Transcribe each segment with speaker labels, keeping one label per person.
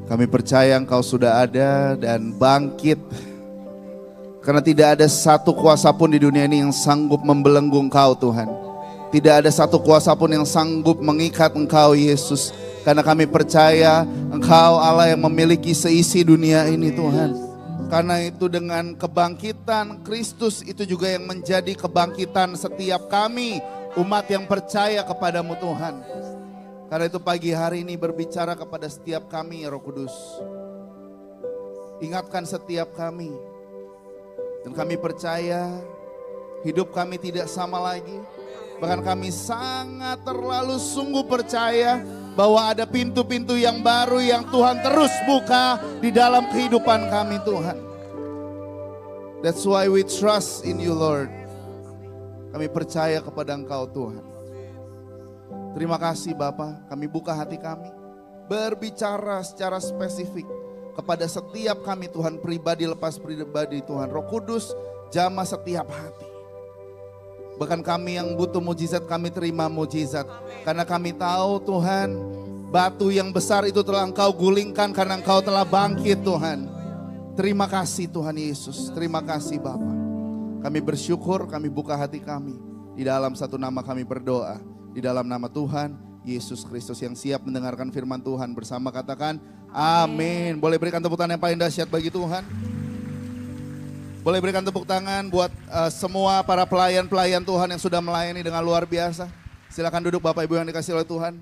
Speaker 1: Kami percaya Engkau sudah ada dan bangkit. Karena tidak ada satu kuasa pun di dunia ini yang sanggup membelenggu Engkau Tuhan. Tidak ada satu kuasa pun yang sanggup mengikat Engkau Yesus. Karena kami percaya Engkau Allah yang memiliki seisi dunia ini Tuhan. Karena itu dengan kebangkitan Kristus itu juga yang menjadi kebangkitan setiap kami umat yang percaya kepadamu Tuhan. Karena itu pagi hari ini berbicara kepada setiap kami ya Roh Kudus. Ingatkan setiap kami. Dan kami percaya hidup kami tidak sama lagi. Bahkan kami sangat terlalu sungguh percaya bahwa ada pintu-pintu yang baru yang Tuhan terus buka di dalam kehidupan kami Tuhan. That's why we trust in you Lord. Kami percaya kepada Engkau Tuhan. Terima kasih Bapa, kami buka hati kami. Berbicara secara spesifik kepada setiap kami Tuhan, pribadi lepas pribadi Tuhan. Roh Kudus jamah setiap hati. Bahkan kami yang butuh mujizat, kami terima mujizat. Karena kami tahu Tuhan, batu yang besar itu telah Engkau gulingkan karena Engkau telah bangkit Tuhan. Terima kasih Tuhan Yesus, terima kasih Bapa. Kami bersyukur, kami buka hati kami. Di dalam satu nama kami berdoa. Di dalam nama Tuhan Yesus Kristus yang siap mendengarkan firman Tuhan bersama katakan amin. Boleh berikan tepuk tangan yang paling dahsyat bagi Tuhan. Boleh berikan tepuk tangan buat semua para pelayan-pelayan Tuhan yang sudah melayani dengan luar biasa. Silakan duduk Bapak Ibu yang dikasih oleh Tuhan.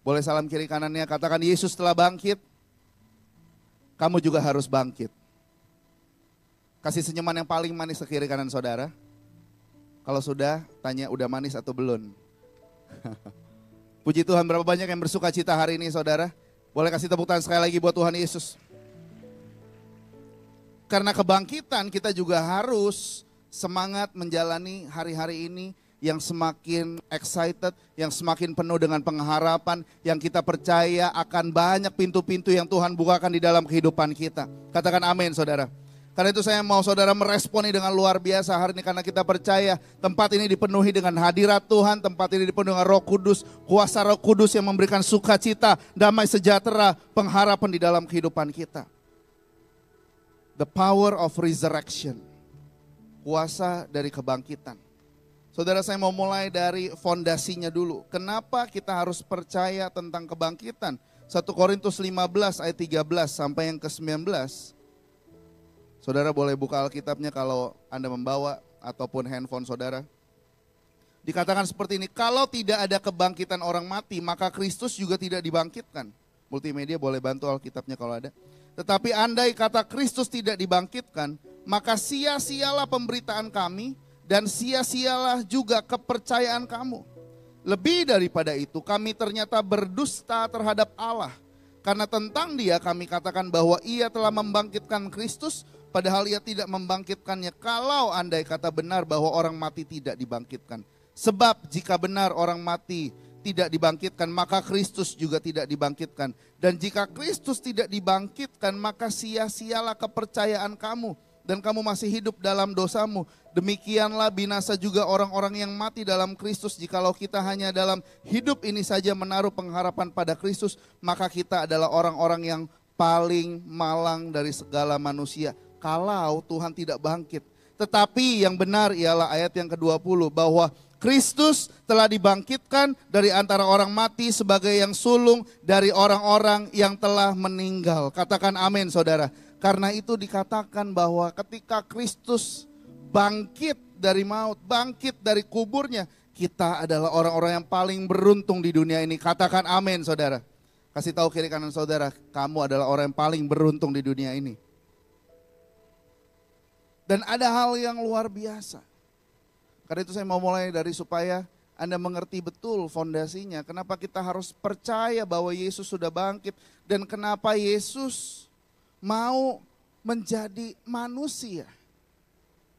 Speaker 1: Boleh salam kiri kanannya, katakan Yesus telah bangkit. Kamu juga harus bangkit. Kasih senyuman yang paling manis ke kiri kanan saudara. Kalau sudah, tanya udah manis atau belum. Puji Tuhan, berapa banyak yang bersuka cita hari ini saudara. Boleh kasih tepuk tangan sekali lagi buat Tuhan Yesus. Karena kebangkitan kita juga harus semangat menjalani hari-hari ini yang semakin excited, yang semakin penuh dengan pengharapan, yang kita percaya akan banyak pintu-pintu yang Tuhan bukakan di dalam kehidupan kita. Katakan amin saudara. Karena itu saya mau saudara meresponi dengan luar biasa hari ini karena kita percaya tempat ini dipenuhi dengan hadirat Tuhan, tempat ini dipenuhi dengan Roh Kudus, kuasa Roh Kudus yang memberikan sukacita, damai sejahtera, pengharapan di dalam kehidupan kita. The power of resurrection. Kuasa dari kebangkitan. Saudara saya mau mulai dari fondasinya dulu. Kenapa kita harus percaya tentang kebangkitan? 1 Korintus 15 ayat 13 sampai yang ke-19. Saudara boleh buka Alkitabnya kalau Anda membawa ataupun handphone saudara. Dikatakan seperti ini, kalau tidak ada kebangkitan orang mati maka Kristus juga tidak dibangkitkan. Multimedia boleh bantu Alkitabnya kalau ada. Tetapi andai kata Kristus tidak dibangkitkan, maka sia-sialah pemberitaan kami dan sia-sialah juga kepercayaan kamu. Lebih daripada itu, kami ternyata berdusta terhadap Allah. Karena tentang Dia kami katakan bahwa Ia telah membangkitkan Kristus, padahal Ia tidak membangkitkannya. Kalau andai kata benar bahwa orang mati tidak dibangkitkan. Sebab jika benar orang mati tidak dibangkitkan, maka Kristus juga tidak dibangkitkan. Dan jika Kristus tidak dibangkitkan, maka sia-sialah kepercayaan kamu. Dan kamu masih hidup dalam dosamu. Demikianlah binasa juga orang-orang yang mati dalam Kristus. Jikalau kita hanya dalam hidup ini saja menaruh pengharapan pada Kristus, maka kita adalah orang-orang yang paling malang dari segala manusia. Kalau Tuhan tidak bangkit. Tetapi yang benar ialah ayat yang ke-20 bahwa Kristus telah dibangkitkan dari antara orang mati sebagai yang sulung dari orang-orang yang telah meninggal. Katakan amin saudara. Karena itu dikatakan bahwa ketika Kristus bangkit dari maut, bangkit dari kuburnya, kita adalah orang-orang yang paling beruntung di dunia ini. Katakan amin saudara. Kasih tahu kiri kanan saudara, kamu adalah orang yang paling beruntung di dunia ini. Dan ada hal yang luar biasa. Karena itu saya mau mulai dari supaya Anda mengerti betul fondasinya. Kenapa kita harus percaya bahwa Yesus sudah bangkit. Dan kenapa Yesus mau menjadi manusia.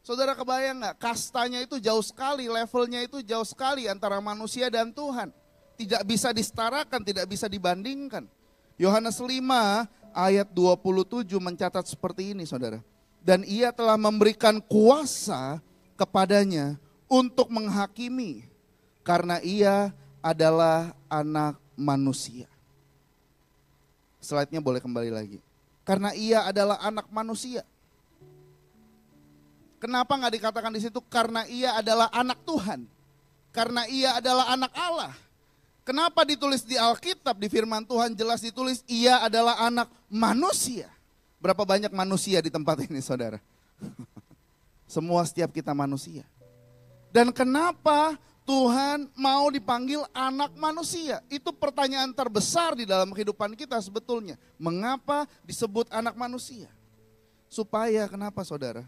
Speaker 1: Saudara kebayang gak? Kastanya itu jauh sekali, levelnya itu jauh sekali antara manusia dan Tuhan. Tidak bisa disetarakan, tidak bisa dibandingkan. Yohanes 5 ayat 27 mencatat seperti ini saudara. Dan Ia telah memberikan kuasa kepadanya untuk menghakimi karena Ia adalah anak manusia. Slide-nya boleh kembali lagi. Karena ia adalah anak manusia. Kenapa nggak dikatakan di situ karena ia adalah anak Tuhan? Karena ia adalah anak Allah. Kenapa ditulis di Alkitab, di firman Tuhan jelas ditulis ia adalah anak manusia. Berapa banyak manusia di tempat ini saudara? Semua setiap kita manusia. Dan kenapa Tuhan mau dipanggil anak manusia? Itu pertanyaan terbesar di dalam kehidupan kita sebetulnya. Mengapa disebut anak manusia? Supaya kenapa saudara?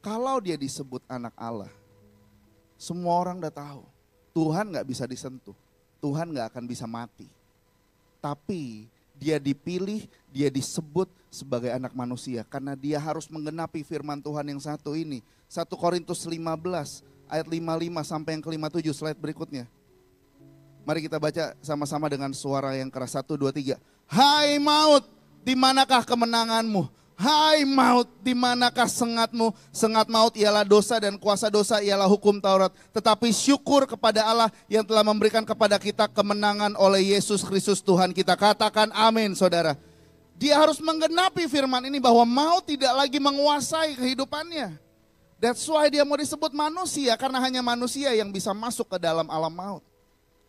Speaker 1: Kalau dia disebut anak Allah, semua orang udah tahu. Tuhan gak bisa disentuh. Tuhan gak akan bisa mati. Tapi dia dipilih, dia disebut sebagai anak manusia. Karena dia harus menggenapi firman Tuhan yang satu ini. 1 Korintus 15 ayat 55 sampai yang ke-57, slide berikutnya. Mari kita baca sama-sama dengan suara yang keras. 1, 2, 3. Hai maut, di manakah kemenanganmu? Hai maut, di manakah sengatmu? Sengat maut ialah dosa dan kuasa dosa ialah hukum Taurat. Tetapi syukur kepada Allah yang telah memberikan kepada kita kemenangan oleh Yesus Kristus Tuhan kita. Katakan amin saudara. Dia harus menggenapi firman ini bahwa maut tidak lagi menguasai kehidupannya. That's why dia mau disebut manusia, karena hanya manusia yang bisa masuk ke dalam alam maut.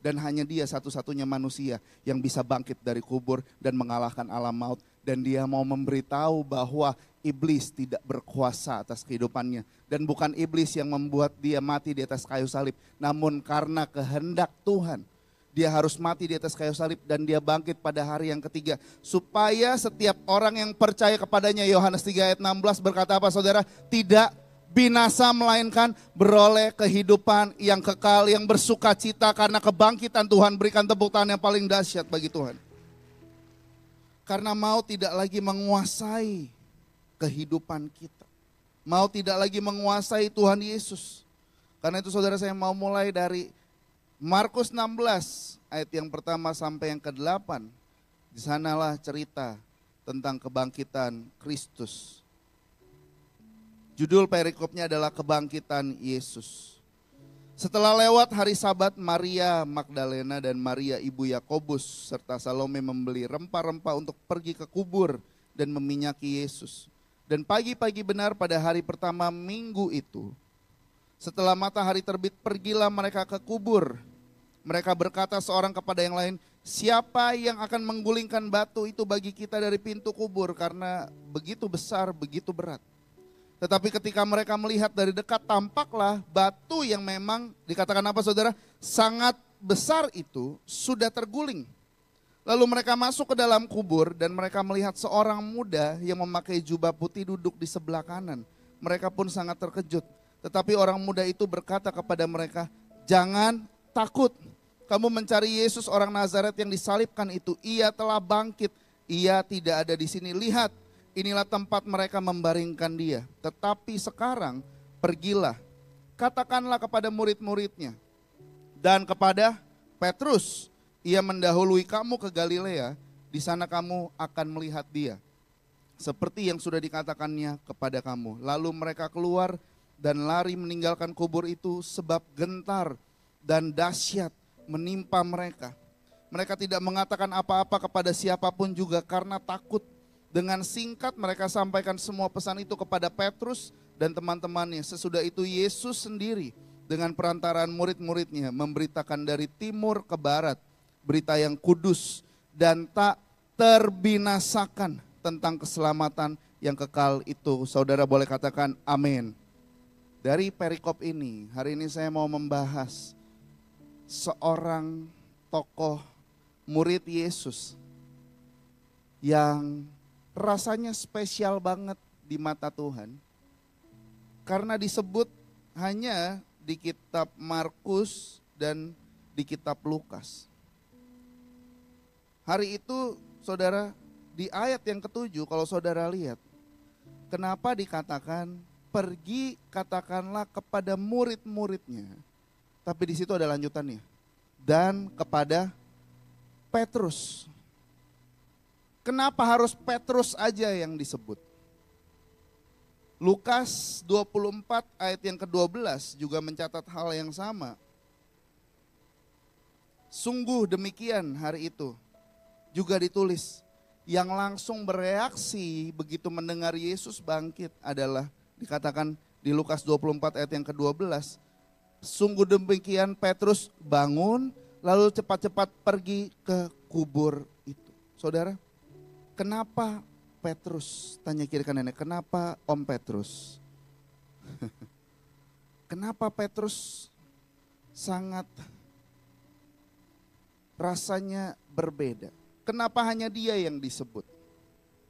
Speaker 1: Dan hanya dia satu-satunya manusia yang bisa bangkit dari kubur dan mengalahkan alam maut. Dan dia mau memberitahu bahwa iblis tidak berkuasa atas kehidupannya. Dan bukan iblis yang membuat dia mati di atas kayu salib. Namun karena kehendak Tuhan, dia harus mati di atas kayu salib dan dia bangkit pada hari yang ketiga. Supaya setiap orang yang percaya kepadanya, Yohanes 3 ayat 16 berkata apa saudara? Tidak binasa melainkan beroleh kehidupan yang kekal, yang bersuka cita karena kebangkitan Tuhan. Berikan tepuk tangan yang paling dahsyat bagi Tuhan. Karena maut tidak lagi menguasai kehidupan kita. Maut tidak lagi menguasai Tuhan Yesus. Karena itu saudara saya mau mulai dari Markus 16 ayat yang pertama sampai yang ke-8. Di sanalah cerita tentang kebangkitan Kristus. Judul perikopnya adalah kebangkitan Yesus. Setelah lewat hari Sabat, Maria Magdalena dan Maria ibu Yakobus serta Salome membeli rempah-rempah untuk pergi ke kubur dan meminyaki Yesus. Dan pagi-pagi benar pada hari pertama minggu itu, setelah matahari terbit, pergilah mereka ke kubur. Mereka berkata seorang kepada yang lain, siapa yang akan menggulingkan batu itu bagi kita dari pintu kubur karena begitu besar, begitu berat. Tetapi ketika mereka melihat dari dekat, tampaklah batu yang memang dikatakan apa saudara? Sangat besar itu sudah terguling. Lalu mereka masuk ke dalam kubur dan mereka melihat seorang muda yang memakai jubah putih duduk di sebelah kanan. Mereka pun sangat terkejut. Tetapi orang muda itu berkata kepada mereka, jangan takut. Kamu mencari Yesus orang Nazaret yang disalibkan itu. Ia telah bangkit. Ia tidak ada di sini. Lihat. Inilah tempat mereka membaringkan dia. Tetapi sekarang pergilah, katakanlah kepada murid-muridnya dan kepada Petrus, ia mendahului kamu ke Galilea, di sana kamu akan melihat dia. Seperti yang sudah dikatakannya kepada kamu. Lalu mereka keluar dan lari meninggalkan kubur itu sebab gentar dan dahsyat menimpa mereka. Mereka tidak mengatakan apa-apa kepada siapapun juga karena takut. Dengan singkat mereka sampaikan semua pesan itu kepada Petrus dan teman-temannya. Sesudah itu Yesus sendiri dengan perantaraan murid-muridnya memberitakan dari timur ke barat berita yang kudus dan tak terbinasakan tentang keselamatan yang kekal itu. Saudara boleh katakan amin. Dari perikop ini, hari ini saya mau membahas seorang tokoh murid Yesus yang rasanya spesial banget di mata Tuhan. Karena disebut hanya di kitab Markus dan di kitab Lukas. Hari itu saudara, di ayat yang ke-7 kalau saudara lihat, kenapa dikatakan pergi katakanlah kepada murid-muridnya. Tapi di situ ada lanjutannya. Dan kepada Petrus. Kenapa harus Petrus aja yang disebut? Lukas 24 ayat yang ke-12 juga mencatat hal yang sama. Sungguh demikian hari itu juga ditulis. Yang langsung bereaksi begitu mendengar Yesus bangkit adalah dikatakan di Lukas 24 ayat yang ke-12. Sungguh demikian Petrus bangun lalu cepat-cepat pergi ke kubur itu. Saudara, kenapa Petrus? Tanya kiri kanannya, kenapa Om Petrus? Kenapa Petrus sangat rasanya berbeda? Kenapa hanya dia yang disebut?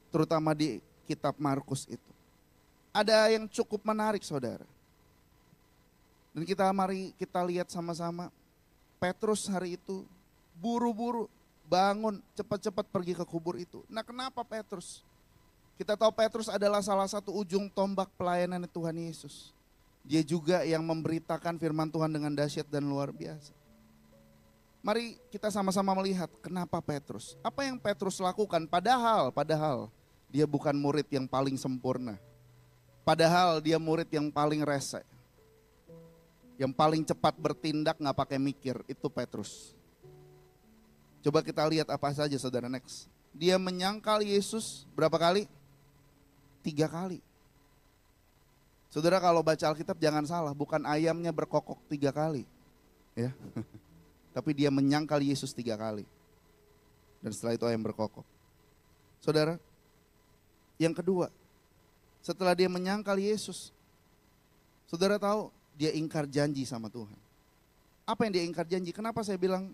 Speaker 1: Terutama di kitab Markus itu. Ada yang cukup menarik saudara. Dan mari kita lihat sama-sama. Petrus hari itu buru-buru bangun cepat-cepat pergi ke kubur itu. Nah kenapa Petrus? Kita tahu Petrus adalah salah satu ujung tombak pelayanan Tuhan Yesus. Dia juga yang memberitakan firman Tuhan dengan dahsyat dan luar biasa. Mari kita sama-sama melihat kenapa Petrus. Apa yang Petrus lakukan padahal dia bukan murid yang paling sempurna. Padahal dia murid yang paling rese. Yang paling cepat bertindak gak pakai mikir, itu Petrus. Coba kita lihat apa saja saudara next. Dia menyangkal Yesus berapa kali? 3 kali. Saudara kalau baca Alkitab jangan salah, bukan ayamnya berkokok 3 kali. Ya. Tapi dia menyangkal Yesus 3 kali. Dan setelah itu ayam berkokok. Saudara, yang kedua, setelah dia menyangkal Yesus, saudara tahu dia ingkar janji sama Tuhan. Apa yang dia ingkar janji? Kenapa saya bilang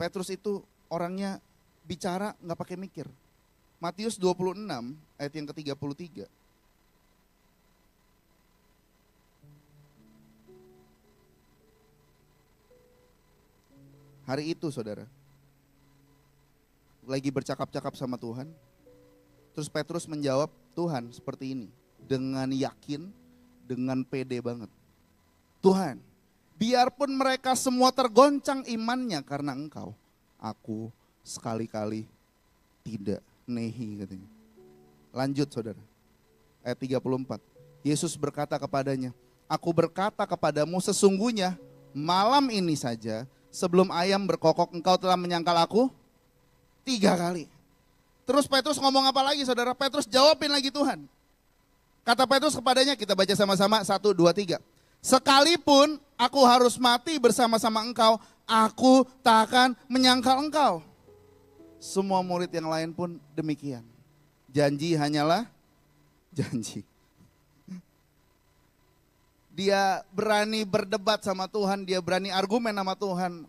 Speaker 1: Petrus itu orangnya bicara gak pakai mikir. Matius 26 ayat yang ke-33. Hari itu saudara, lagi bercakap-cakap sama Tuhan, terus Petrus menjawab Tuhan seperti ini, dengan yakin, dengan pede banget. Tuhan, biarpun mereka semua tergoncang imannya karena Engkau, aku sekali-kali tidak, nehi katanya. Lanjut saudara, ayat 34, Yesus berkata kepadanya, aku berkata kepadamu sesungguhnya malam ini saja, sebelum ayam berkokok engkau telah menyangkal aku 3 kali. Terus Petrus ngomong apa lagi saudara? Petrus jawabin lagi Tuhan. Kata Petrus kepadanya, kita baca sama-sama 1, 2, 3. Sekalipun aku harus mati bersama-sama engkau, aku tak akan menyangkal engkau. Semua murid yang lain pun demikian. Janji hanyalah janji. Dia berani berdebat sama Tuhan, dia berani argumen sama Tuhan.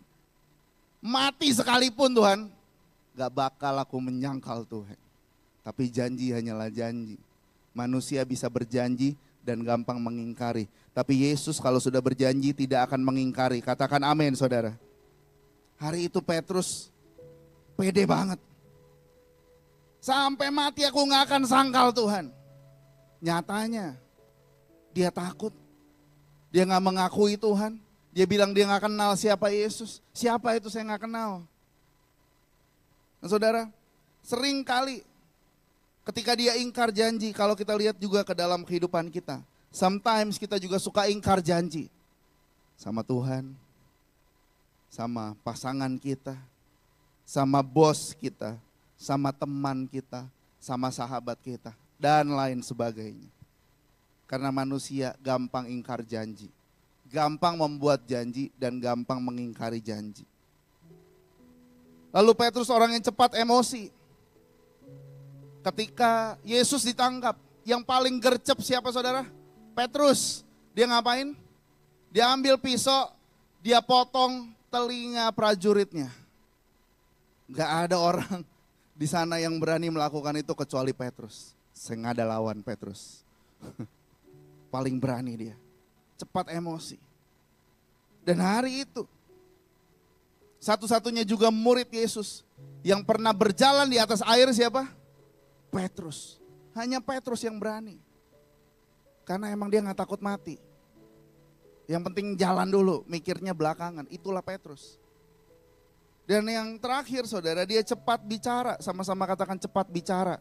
Speaker 1: Mati sekalipun Tuhan, gak bakal aku menyangkal Tuhan. Tapi janji hanyalah janji. Manusia bisa berjanji dan gampang mengingkari. Tapi Yesus kalau sudah berjanji tidak akan mengingkari. Katakan amin saudara. Hari itu Petrus pede banget. Sampai mati aku gak akan sangkal Tuhan. Nyatanya dia takut. Dia gak mengakui Tuhan. Dia bilang dia gak kenal siapa Yesus. Siapa itu saya gak kenal. Nah saudara, sering kali ketika dia ingkar janji, kalau kita lihat juga ke dalam kehidupan kita. Sometimes kita juga suka ingkar janji. Sama Tuhan, sama pasangan kita, sama bos kita, sama teman kita, sama sahabat kita, dan lain sebagainya. Karena manusia gampang ingkar janji. Gampang membuat janji dan gampang mengingkari janji. Lalu Petrus orang yang cepat emosi. Ketika Yesus ditangkap, yang paling gercep siapa saudara? Petrus. Dia ngapain? Dia ambil pisau, dia potong telinga prajuritnya. Gak ada orang di sana yang berani melakukan itu kecuali Petrus. Saya gak ada lawan Petrus. Paling berani dia, cepat emosi. Dan hari itu, satu-satunya juga murid Yesus yang pernah berjalan di atas air siapa? Petrus. Hanya Petrus yang berani. Karena emang dia gak takut mati. Yang penting jalan dulu, mikirnya belakangan, itulah Petrus. Dan yang terakhir saudara, dia cepat bicara, sama-sama katakan cepat bicara.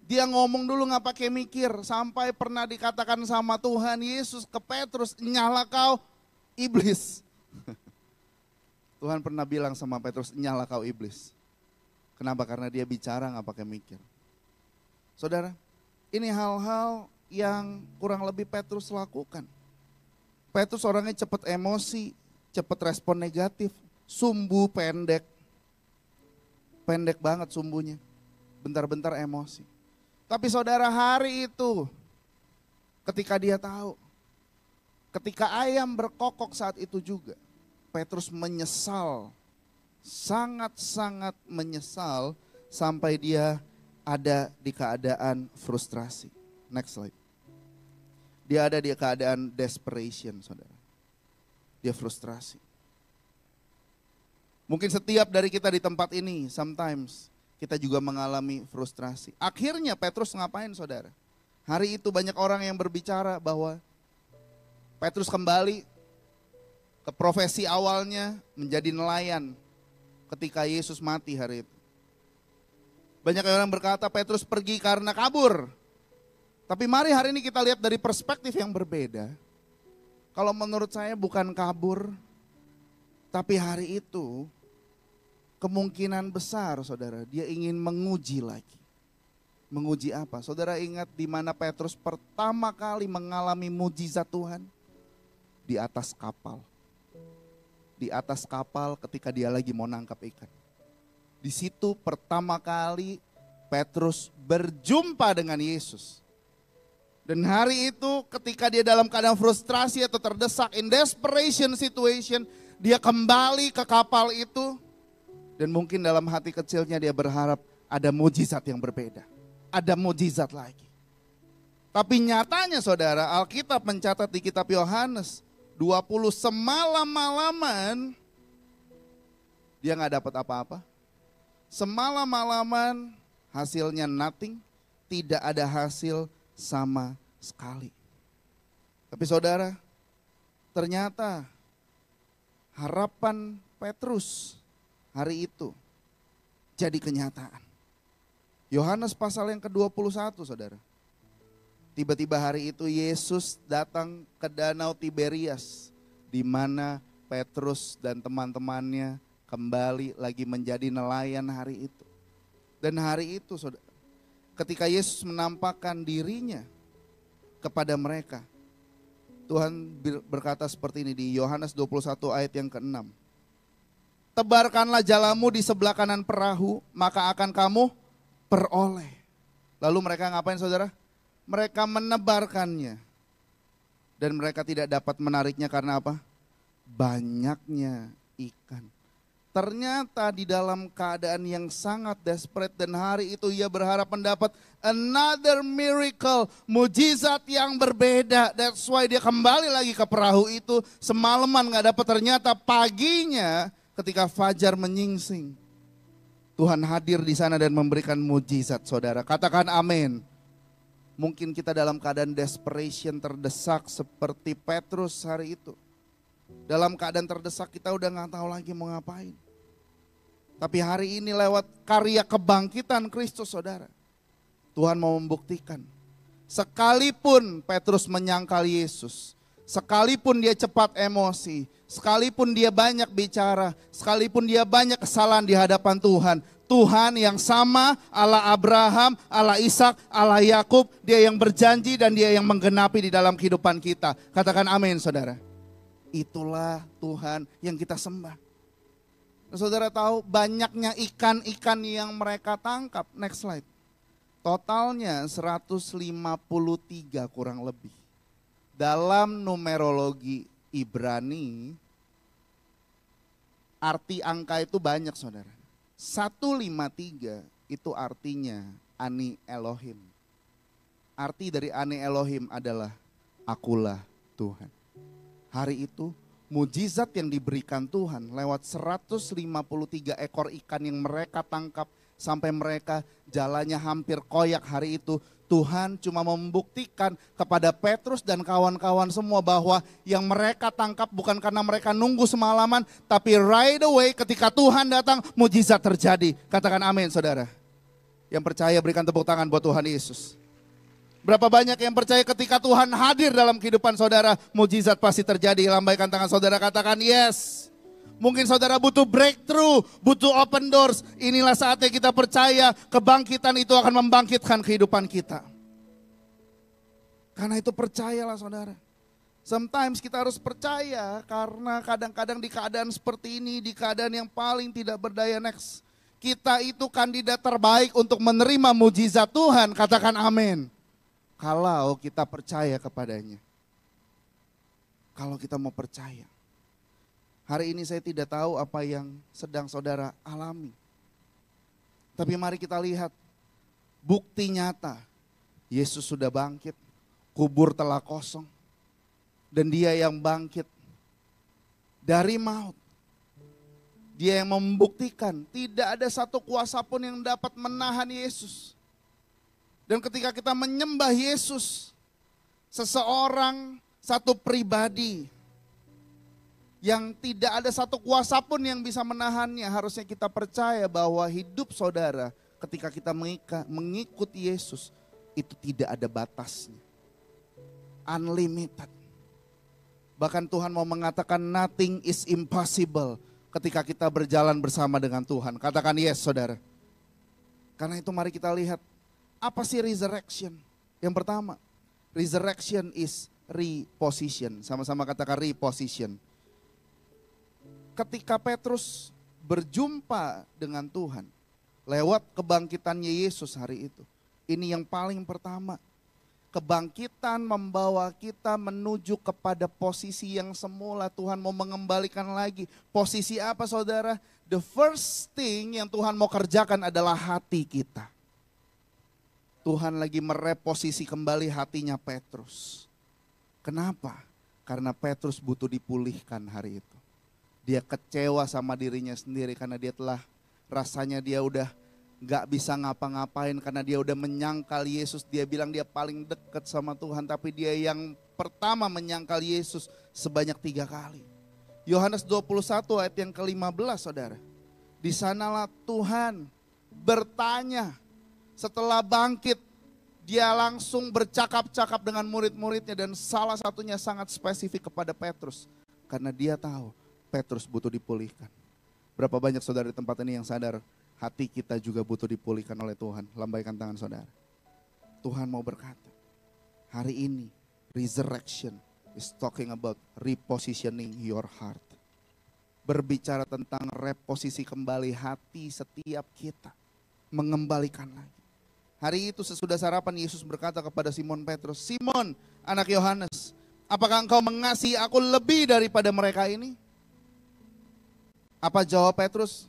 Speaker 1: Dia ngomong dulu gak pakai mikir, sampai pernah dikatakan sama Tuhan Yesus ke Petrus, nyala kau iblis. Tuhan pernah bilang sama Petrus, nyala kau iblis. Kenapa? Karena dia bicara nggak pakai mikir. Saudara, ini hal-hal yang kurang lebih Petrus lakukan. Petrus orangnya cepat emosi, cepat respon negatif, sumbu pendek. Pendek banget sumbunya, bentar-bentar emosi. Tapi saudara, hari itu ketika dia tahu, ketika ayam berkokok saat itu juga, Petrus menyesal, sangat-sangat menyesal sampai dia ada di keadaan frustrasi. Next slide. Dia ada di keadaan desperation, saudara. Dia frustrasi. Mungkin setiap dari kita di tempat ini, sometimes kita juga mengalami frustrasi. Akhirnya Petrus ngapain, saudara? Hari itu banyak orang yang berbicara bahwa Petrus kembali ke profesi awalnya menjadi nelayan ketika Yesus mati hari itu. Banyak orang berkata Petrus pergi karena kabur. Tapi mari hari ini kita lihat dari perspektif yang berbeda. Kalau menurut saya bukan kabur, tapi hari itu kemungkinan besar, saudara, dia ingin menguji lagi. Menguji apa? Saudara ingat di mana Petrus pertama kali mengalami mujizat Tuhan? Di atas kapal. Di atas kapal ketika dia lagi mau nangkap ikan. Di situ pertama kali Petrus berjumpa dengan Yesus. Dan hari itu ketika dia dalam keadaan frustrasi atau terdesak, in desperation situation, dia kembali ke kapal itu. Dan mungkin dalam hati kecilnya dia berharap ada mujizat yang berbeda. Ada mujizat lagi. Tapi nyatanya saudara, Alkitab mencatat di kitab Yohanes 20 semalam-malaman dia gak dapat apa-apa. Semalam-malaman hasilnya nothing, tidak ada hasil sama sekali. Tapi saudara, ternyata harapan Petrus hari itu jadi kenyataan. Yohanes pasal yang ke-21, saudara. Tiba-tiba hari itu Yesus datang ke Danau Tiberias, di mana Petrus dan teman-temannya kembali lagi menjadi nelayan hari itu. Dan hari itu, saudara, ketika Yesus menampakkan dirinya kepada mereka, Tuhan berkata seperti ini di Yohanes 21 ayat yang ke-6. Tebarkanlah jalamu di sebelah kanan perahu, maka akan kamu peroleh. Lalu mereka ngapain, saudara? Mereka menebarkannya. Dan mereka tidak dapat menariknya karena apa? Banyaknya ikan. Ternyata di dalam keadaan yang sangat desperate, dan hari itu ia berharap mendapat another miracle, mujizat yang berbeda. That's why dia kembali lagi ke perahu itu. Semalaman gak dapat, ternyata paginya ketika fajar menyingsing, Tuhan hadir di sana dan memberikan mujizat, saudara. Katakan amin. Mungkin kita dalam keadaan desperation, terdesak seperti Petrus hari itu. Dalam keadaan terdesak kita udah gak tahu lagi mau ngapain. Tapi hari ini lewat karya kebangkitan Kristus, saudara, Tuhan mau membuktikan. Sekalipun Petrus menyangkal Yesus, sekalipun dia cepat emosi, sekalipun dia banyak bicara, sekalipun dia banyak kesalahan di hadapan Tuhan, Tuhan yang sama, Allah Abraham, Allah Ishak, Allah Yakub, dia yang berjanji dan dia yang menggenapi di dalam kehidupan kita. Katakan amin, saudara. Itulah Tuhan yang kita sembah. Nah, saudara tahu banyaknya ikan-ikan yang mereka tangkap. Next slide. Totalnya 153 kurang lebih. Dalam numerologi Ibrani, arti angka itu banyak, saudara. 153 itu artinya Ani Elohim. Arti dari Ani Elohim adalah akulah Tuhan. Hari itu mujizat yang diberikan Tuhan lewat 153 ekor ikan yang mereka tangkap sampai mereka jalannya hampir koyak hari itu. Tuhan cuma membuktikan kepada Petrus dan kawan-kawan semua bahwa yang mereka tangkap bukan karena mereka nunggu semalaman, tapi right away ketika Tuhan datang mujizat terjadi. Katakan amin, saudara. Yang percaya berikan tepuk tangan buat Tuhan Yesus. Berapa banyak yang percaya ketika Tuhan hadir dalam kehidupan saudara, mujizat pasti terjadi. Lambaikan tangan saudara, katakan yes. Mungkin saudara butuh breakthrough, butuh open doors. Inilah saatnya kita percaya kebangkitan itu akan membangkitkan kehidupan kita. Karena itu percayalah saudara. Sometimes kita harus percaya karena kadang-kadang di keadaan seperti ini, di keadaan yang paling tidak berdaya next. Kita itu kandidat terbaik untuk menerima mujizat Tuhan, katakan amin. Kalau kita percaya kepadanya. Kalau kita mau percaya. Hari ini saya tidak tahu apa yang sedang saudara alami. Tapi mari kita lihat bukti nyata. Yesus sudah bangkit, kubur telah kosong. Dan dia yang bangkit dari maut. Dia yang membuktikan tidak ada satu kuasa pun yang dapat menahan Yesus. Dan ketika kita menyembah Yesus, seseorang, satu pribadi yang tidak ada satu kuasa pun yang bisa menahannya, harusnya kita percaya bahwa hidup saudara ketika kita mengikuti Yesus itu tidak ada batasnya. Unlimited. Bahkan Tuhan mau mengatakan nothing is impossible ketika kita berjalan bersama dengan Tuhan. Katakan yes saudara. Karena itu mari kita lihat apa sih resurrection. Yang pertama, resurrection is reposition. Sama-sama katakan reposition. Ketika Petrus berjumpa dengan Tuhan lewat kebangkitannya Yesus hari itu. Ini yang paling pertama. Kebangkitan membawa kita menuju kepada posisi yang semula. Tuhan mau mengembalikan lagi. Posisi apa saudara? The first thing yang Tuhan mau kerjakan adalah hati kita. Tuhan lagi mereposisi kembali hatinya Petrus. Kenapa? Karena Petrus butuh dipulihkan hari itu. Dia kecewa sama dirinya sendiri karena dia telah rasanya dia udah gak bisa ngapa-ngapain karena dia udah menyangkal Yesus. Dia bilang dia paling dekat sama Tuhan, tapi dia yang pertama menyangkal Yesus sebanyak 3 kali. Yohanes 21 ayat yang ke-15 saudara. Di sanalah Tuhan bertanya setelah bangkit. Dia langsung bercakap-cakap dengan murid-muridnya dan salah satunya sangat spesifik kepada Petrus. Karena dia tahu Petrus butuh dipulihkan. Berapa banyak saudara di tempat ini yang sadar hati kita juga butuh dipulihkan oleh Tuhan. Lambaikan tangan saudara. Tuhan mau berkata, hari ini resurrection is talking about repositioning your heart. Berbicara tentang reposisi kembali hati setiap kita. Mengembalikan lagi. Hari itu sesudah sarapan Yesus berkata kepada Simon Petrus, Simon anak Yohanes, apakah engkau mengasihi aku lebih daripada mereka ini? Apa jawab Petrus?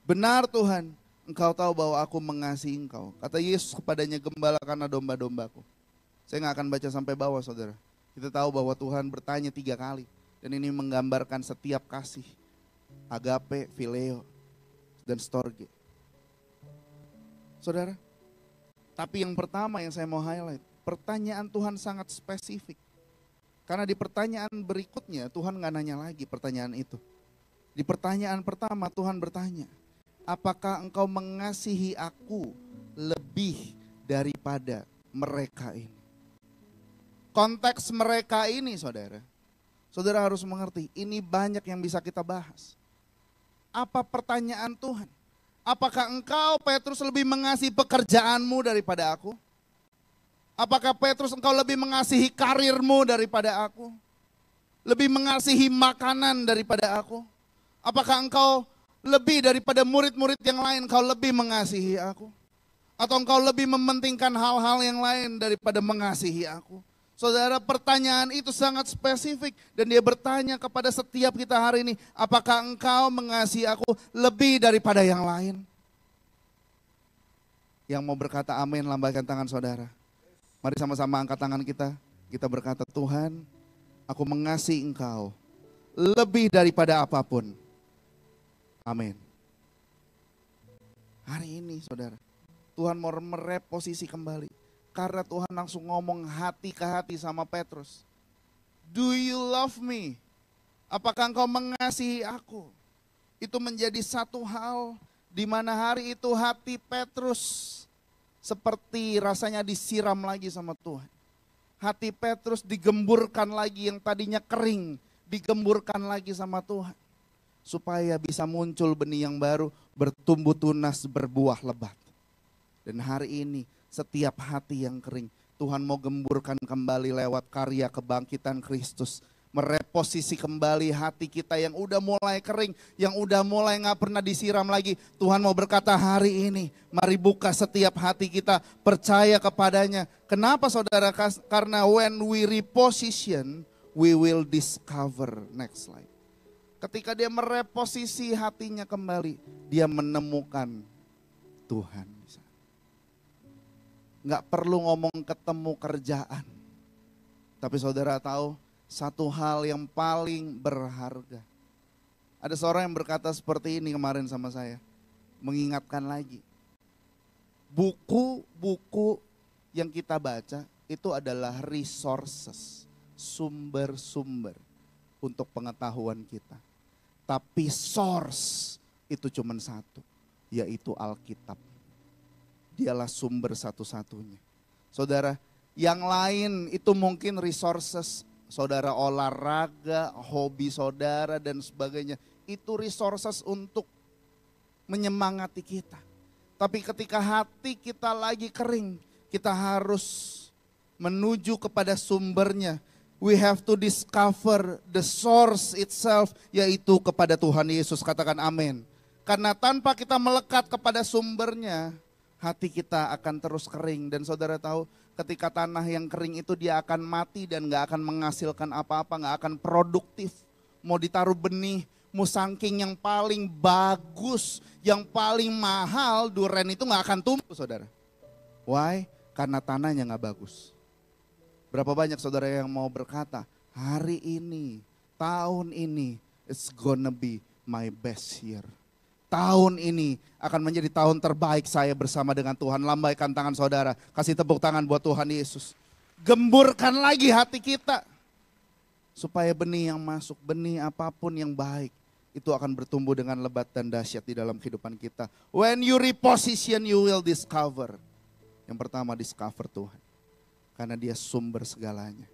Speaker 1: Benar Tuhan, engkau tahu bahwa aku mengasihi engkau. Kata Yesus kepadanya, gembalakanlah domba-dombaku. Saya gak akan baca sampai bawah saudara. Kita tahu bahwa Tuhan bertanya 3 kali. Dan ini menggambarkan setiap kasih. Agape, phileo, dan storge. Saudara, tapi yang pertama yang saya mau highlight. Pertanyaan Tuhan sangat spesifik. Karena di pertanyaan berikutnya Tuhan gak nanya lagi pertanyaan itu. Di pertanyaan pertama Tuhan bertanya, apakah engkau mengasihi aku lebih daripada mereka ini? Konteks mereka ini saudara. Saudara harus mengerti, ini banyak yang bisa kita bahas. Apa pertanyaan Tuhan? Apakah engkau Petrus lebih mengasihi pekerjaanmu daripada aku? Apakah Petrus engkau lebih mengasihi karirmu daripada aku? Lebih mengasihi makanan daripada aku? Apakah engkau lebih daripada murid-murid yang lain, engkau lebih mengasihi aku? Atau engkau lebih mementingkan hal-hal yang lain daripada mengasihi aku? Saudara, pertanyaan itu sangat spesifik. Dan dia bertanya kepada setiap kita hari ini, apakah engkau mengasihi aku lebih daripada yang lain? Yang mau berkata amin, lambaikan tangan saudara. Mari sama-sama angkat tangan kita. Kita berkata, Tuhan, aku mengasihi engkau lebih daripada apapun. Amin. Hari ini saudara, Tuhan mau mereposisi kembali. Karena Tuhan langsung ngomong hati ke hati sama Petrus. Do you love me? Apakah engkau mengasihi aku? Itu menjadi satu hal di mana hari itu hati Petrus seperti rasanya disiram lagi sama Tuhan. Hati Petrus digemburkan lagi yang tadinya kering, digemburkan lagi sama Tuhan. supaya bisa muncul benih yang baru, bertumbuh tunas, berbuah lebat. Dan hari ini setiap hati yang kering, Tuhan mau gemburkan kembali lewat karya kebangkitan Kristus. Mereposisi kembali hati kita yang udah mulai kering, yang udah mulai gak pernah disiram lagi. Tuhan mau berkata hari ini, mari buka setiap hati kita, percaya kepadanya. Kenapa saudara? Karena when we reposition, we will discover. Next slide. Ketika dia mereposisi hatinya kembali, dia menemukan Tuhan. Nggak perlu ngomong ketemu kerjaan. Tapi saudara tahu, satu hal yang paling berharga. Ada seorang yang berkata seperti ini kemarin sama saya. Mengingatkan lagi. Buku-buku yang kita baca itu adalah resources. Sumber-sumber untuk pengetahuan kita. Tapi source itu cuma satu, yaitu Alkitab. Dialah sumber satu-satunya. Saudara, yang lain itu mungkin resources, saudara olahraga, hobi saudara dan sebagainya. Itu resources untuk menyemangati kita. Tapi ketika hati kita lagi kering, kita harus menuju kepada sumbernya. We have to discover the source itself, yaitu kepada Tuhan Yesus. Katakan amin. Karena tanpa kita melekat kepada sumbernya, hati kita akan terus kering. Dan saudara tahu, ketika tanah yang kering itu dia akan mati dan gak akan menghasilkan apa-apa, gak akan produktif. Mau ditaruh benih, musangking yang paling bagus, yang paling mahal, duren itu gak akan tumbuh saudara. Why? Karena tanahnya gak bagus. Berapa banyak saudara yang mau berkata, hari ini, tahun ini, it's gonna be my best year. Tahun ini akan menjadi tahun terbaik saya bersama dengan Tuhan. Lambaikan tangan saudara, kasih tepuk tangan buat Tuhan Yesus. Gemburkan lagi hati kita. Supaya benih yang masuk, benih apapun yang baik, itu akan bertumbuh dengan lebat dan dahsyat di dalam kehidupan kita. When you reposition, you will discover. Yang pertama, discover Tuhan. Karena dia sumber segalanya.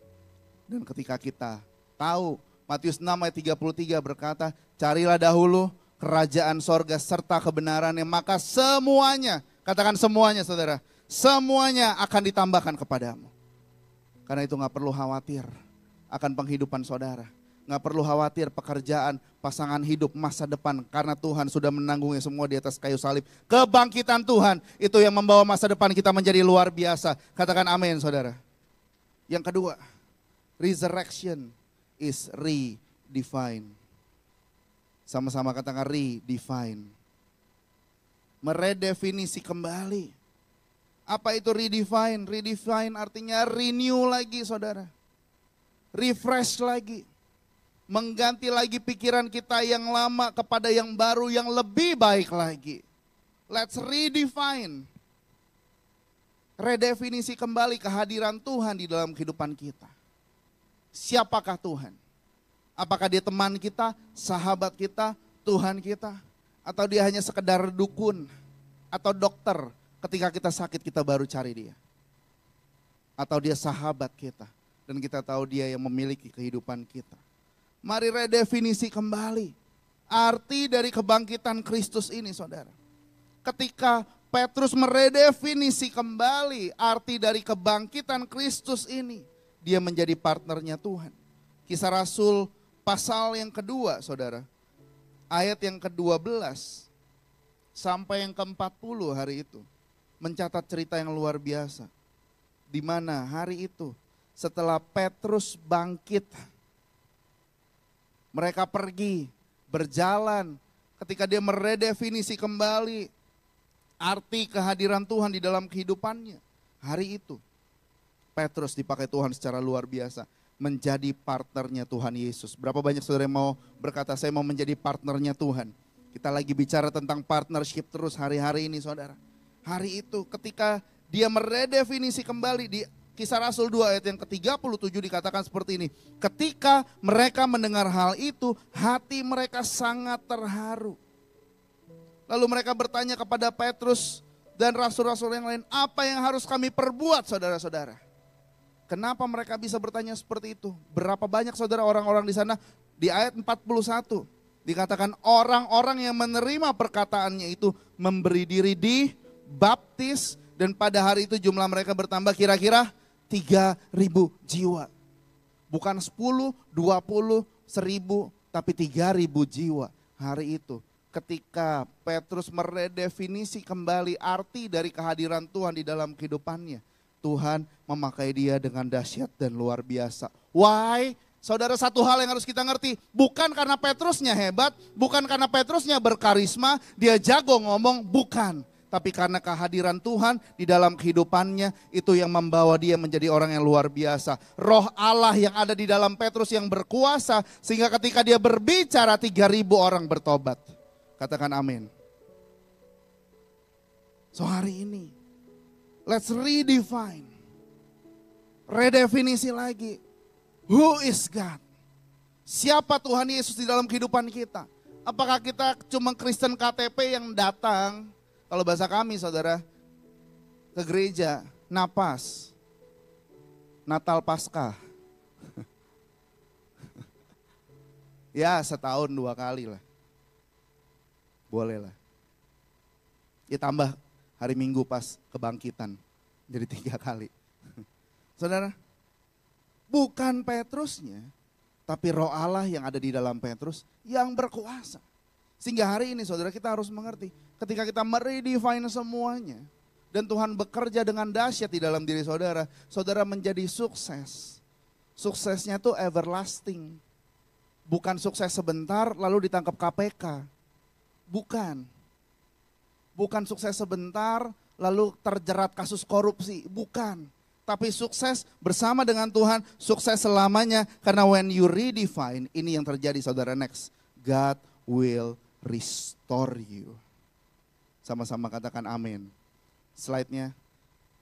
Speaker 1: Dan ketika kita tahu, Matius 6 ayat 33 berkata, carilah dahulu kerajaan sorga serta kebenarannya, maka semuanya, katakan semuanya saudara, semuanya akan ditambahkan kepadamu. Karena itu gak perlu khawatir akan penghidupan saudara. Gak perlu khawatir pekerjaan, pasangan hidup, masa depan. Karena Tuhan sudah menanggungnya semua di atas kayu salib. Kebangkitan Tuhan itu yang membawa masa depan kita menjadi luar biasa. Katakan amin saudara. Yang kedua, resurrection is redefined. Sama-sama katakan redefine. Meredefinisi kembali. Apa itu redefine? Redefine artinya renew lagi saudara. Refresh lagi. Mengganti lagi pikiran kita yang lama kepada yang baru yang lebih baik lagi. Let's redefine. Redefinisi kembali kehadiran Tuhan di dalam kehidupan kita. Siapakah Tuhan? Apakah dia teman kita, sahabat kita, Tuhan kita? Atau dia hanya sekedar dukun atau dokter ketika kita sakit kita baru cari dia? Atau dia sahabat kita dan kita tahu dia yang memiliki kehidupan kita? Mari redefinisi kembali arti dari kebangkitan Kristus ini saudara. Ketika Petrus meredefinisi kembali arti dari kebangkitan Kristus ini, dia menjadi partnernya Tuhan. Kisah Rasul pasal yang kedua saudara, ayat yang ke-12 sampai yang ke-40 hari itu, mencatat cerita yang luar biasa. Di mana hari itu setelah Petrus bangkit, mereka pergi, berjalan, ketika dia meredefinisi kembali arti kehadiran Tuhan di dalam kehidupannya. Hari itu, Petrus dipakai Tuhan secara luar biasa, menjadi partnernya Tuhan Yesus. Berapa banyak saudara yang mau berkata, saya mau menjadi partnernya Tuhan. Kita lagi bicara tentang partnership terus hari-hari ini saudara. Hari itu ketika dia meredefinisi kembali di Kisah Rasul 2 ayat yang ke-37 dikatakan seperti ini. Ketika mereka mendengar hal itu, hati mereka sangat terharu. Lalu mereka bertanya kepada Petrus dan rasul-rasul yang lain, apa yang harus kami perbuat saudara-saudara? Kenapa mereka bisa bertanya seperti itu? Berapa banyak saudara orang-orang di sana? Di ayat 41, Dikatakan orang-orang yang menerima perkataannya itu memberi diri dibaptis. Dan pada hari itu jumlah mereka bertambah kira-kira 3.000 jiwa. Bukan 10, 20, 1.000, tapi 3.000 jiwa hari itu. Ketika Petrus meredefinisi kembali arti dari kehadiran Tuhan di dalam kehidupannya. Tuhan memakai dia dengan dahsyat dan luar biasa. Why? Saudara, satu hal yang harus kita ngerti. Bukan karena Petrusnya hebat, bukan karena Petrusnya berkarisma, dia jago ngomong, bukan. Tapi karena kehadiran Tuhan di dalam kehidupannya, itu yang membawa dia menjadi orang yang luar biasa. Roh Allah yang ada di dalam Petrus yang berkuasa, sehingga ketika dia berbicara 3.000 orang bertobat. Katakan amin. So hari ini, let's redefine. Redefinisi lagi. Who is God? Siapa Tuhan Yesus di dalam kehidupan kita? Apakah kita cuma Kristen KTP yang datang, kalau bahasa kami saudara, ke gereja, napas, Natal Paskah. Ya setahun 2 kali lah. Boleh lah. Ya tambah hari Minggu pas kebangkitan. Jadi 3 kali. Saudara, bukan Petrusnya, tapi Roh Allah yang ada di dalam Petrus yang berkuasa. Sehingga hari ini saudara kita harus mengerti, ketika kita meredefine semuanya, dan Tuhan bekerja dengan dahsyat di dalam diri saudara, saudara menjadi sukses. Suksesnya tuh everlasting. Bukan sukses sebentar lalu ditangkap KPK. Bukan. Bukan sukses sebentar lalu terjerat kasus korupsi. Bukan. Tapi sukses bersama dengan Tuhan, sukses selamanya. Karena when you redefine, ini yang terjadi saudara next. God will restore you. Sama-sama katakan amin. Slide-nya.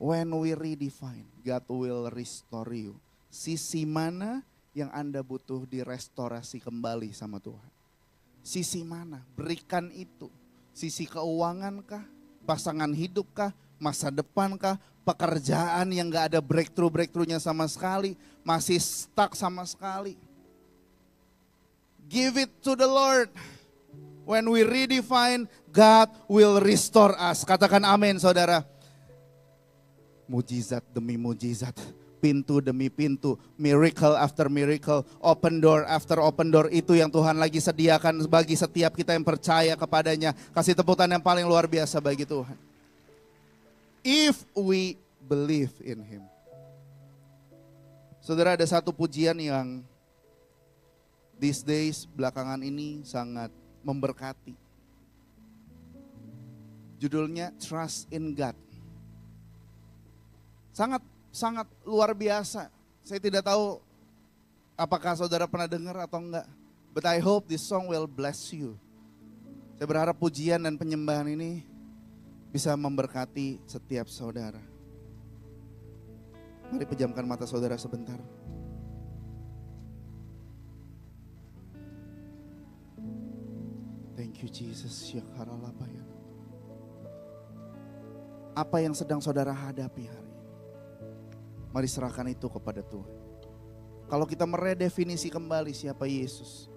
Speaker 1: When we redefine, God will restore you. Sisi mana yang Anda butuh direstorasi kembali sama Tuhan? Sisi mana? Berikan itu. Sisi keuangan kah? Pasangan hidup kah? Masa depan kah? Pekerjaan yang gak ada breakthrough-breakthroughnya sama sekali. Masih stuck sama sekali. Give it to the Lord. When we redefine, God will restore us. Katakan amin saudara. Mujizat demi mujizat. Pintu demi pintu, miracle after miracle, open door after open door, itu yang Tuhan lagi sediakan bagi setiap kita yang percaya kepadanya. Kasih tepuk tangan yang paling luar biasa bagi Tuhan. If we believe in Him. Saudara, ada satu pujian yang these days belakangan ini sangat memberkati. Judulnya Trust in God. Sangat luar biasa. Saya tidak tahu apakah saudara pernah dengar atau enggak. But I hope this song will bless you. Saya berharap pujian dan penyembahan ini bisa memberkati setiap saudara. Mari pejamkan mata saudara sebentar. Thank you Jesus. Apa yang sedang saudara hadapi hari ini? Mari serahkan itu kepada Tuhan. Kalau kita meredefinisi kembali siapa Yesus,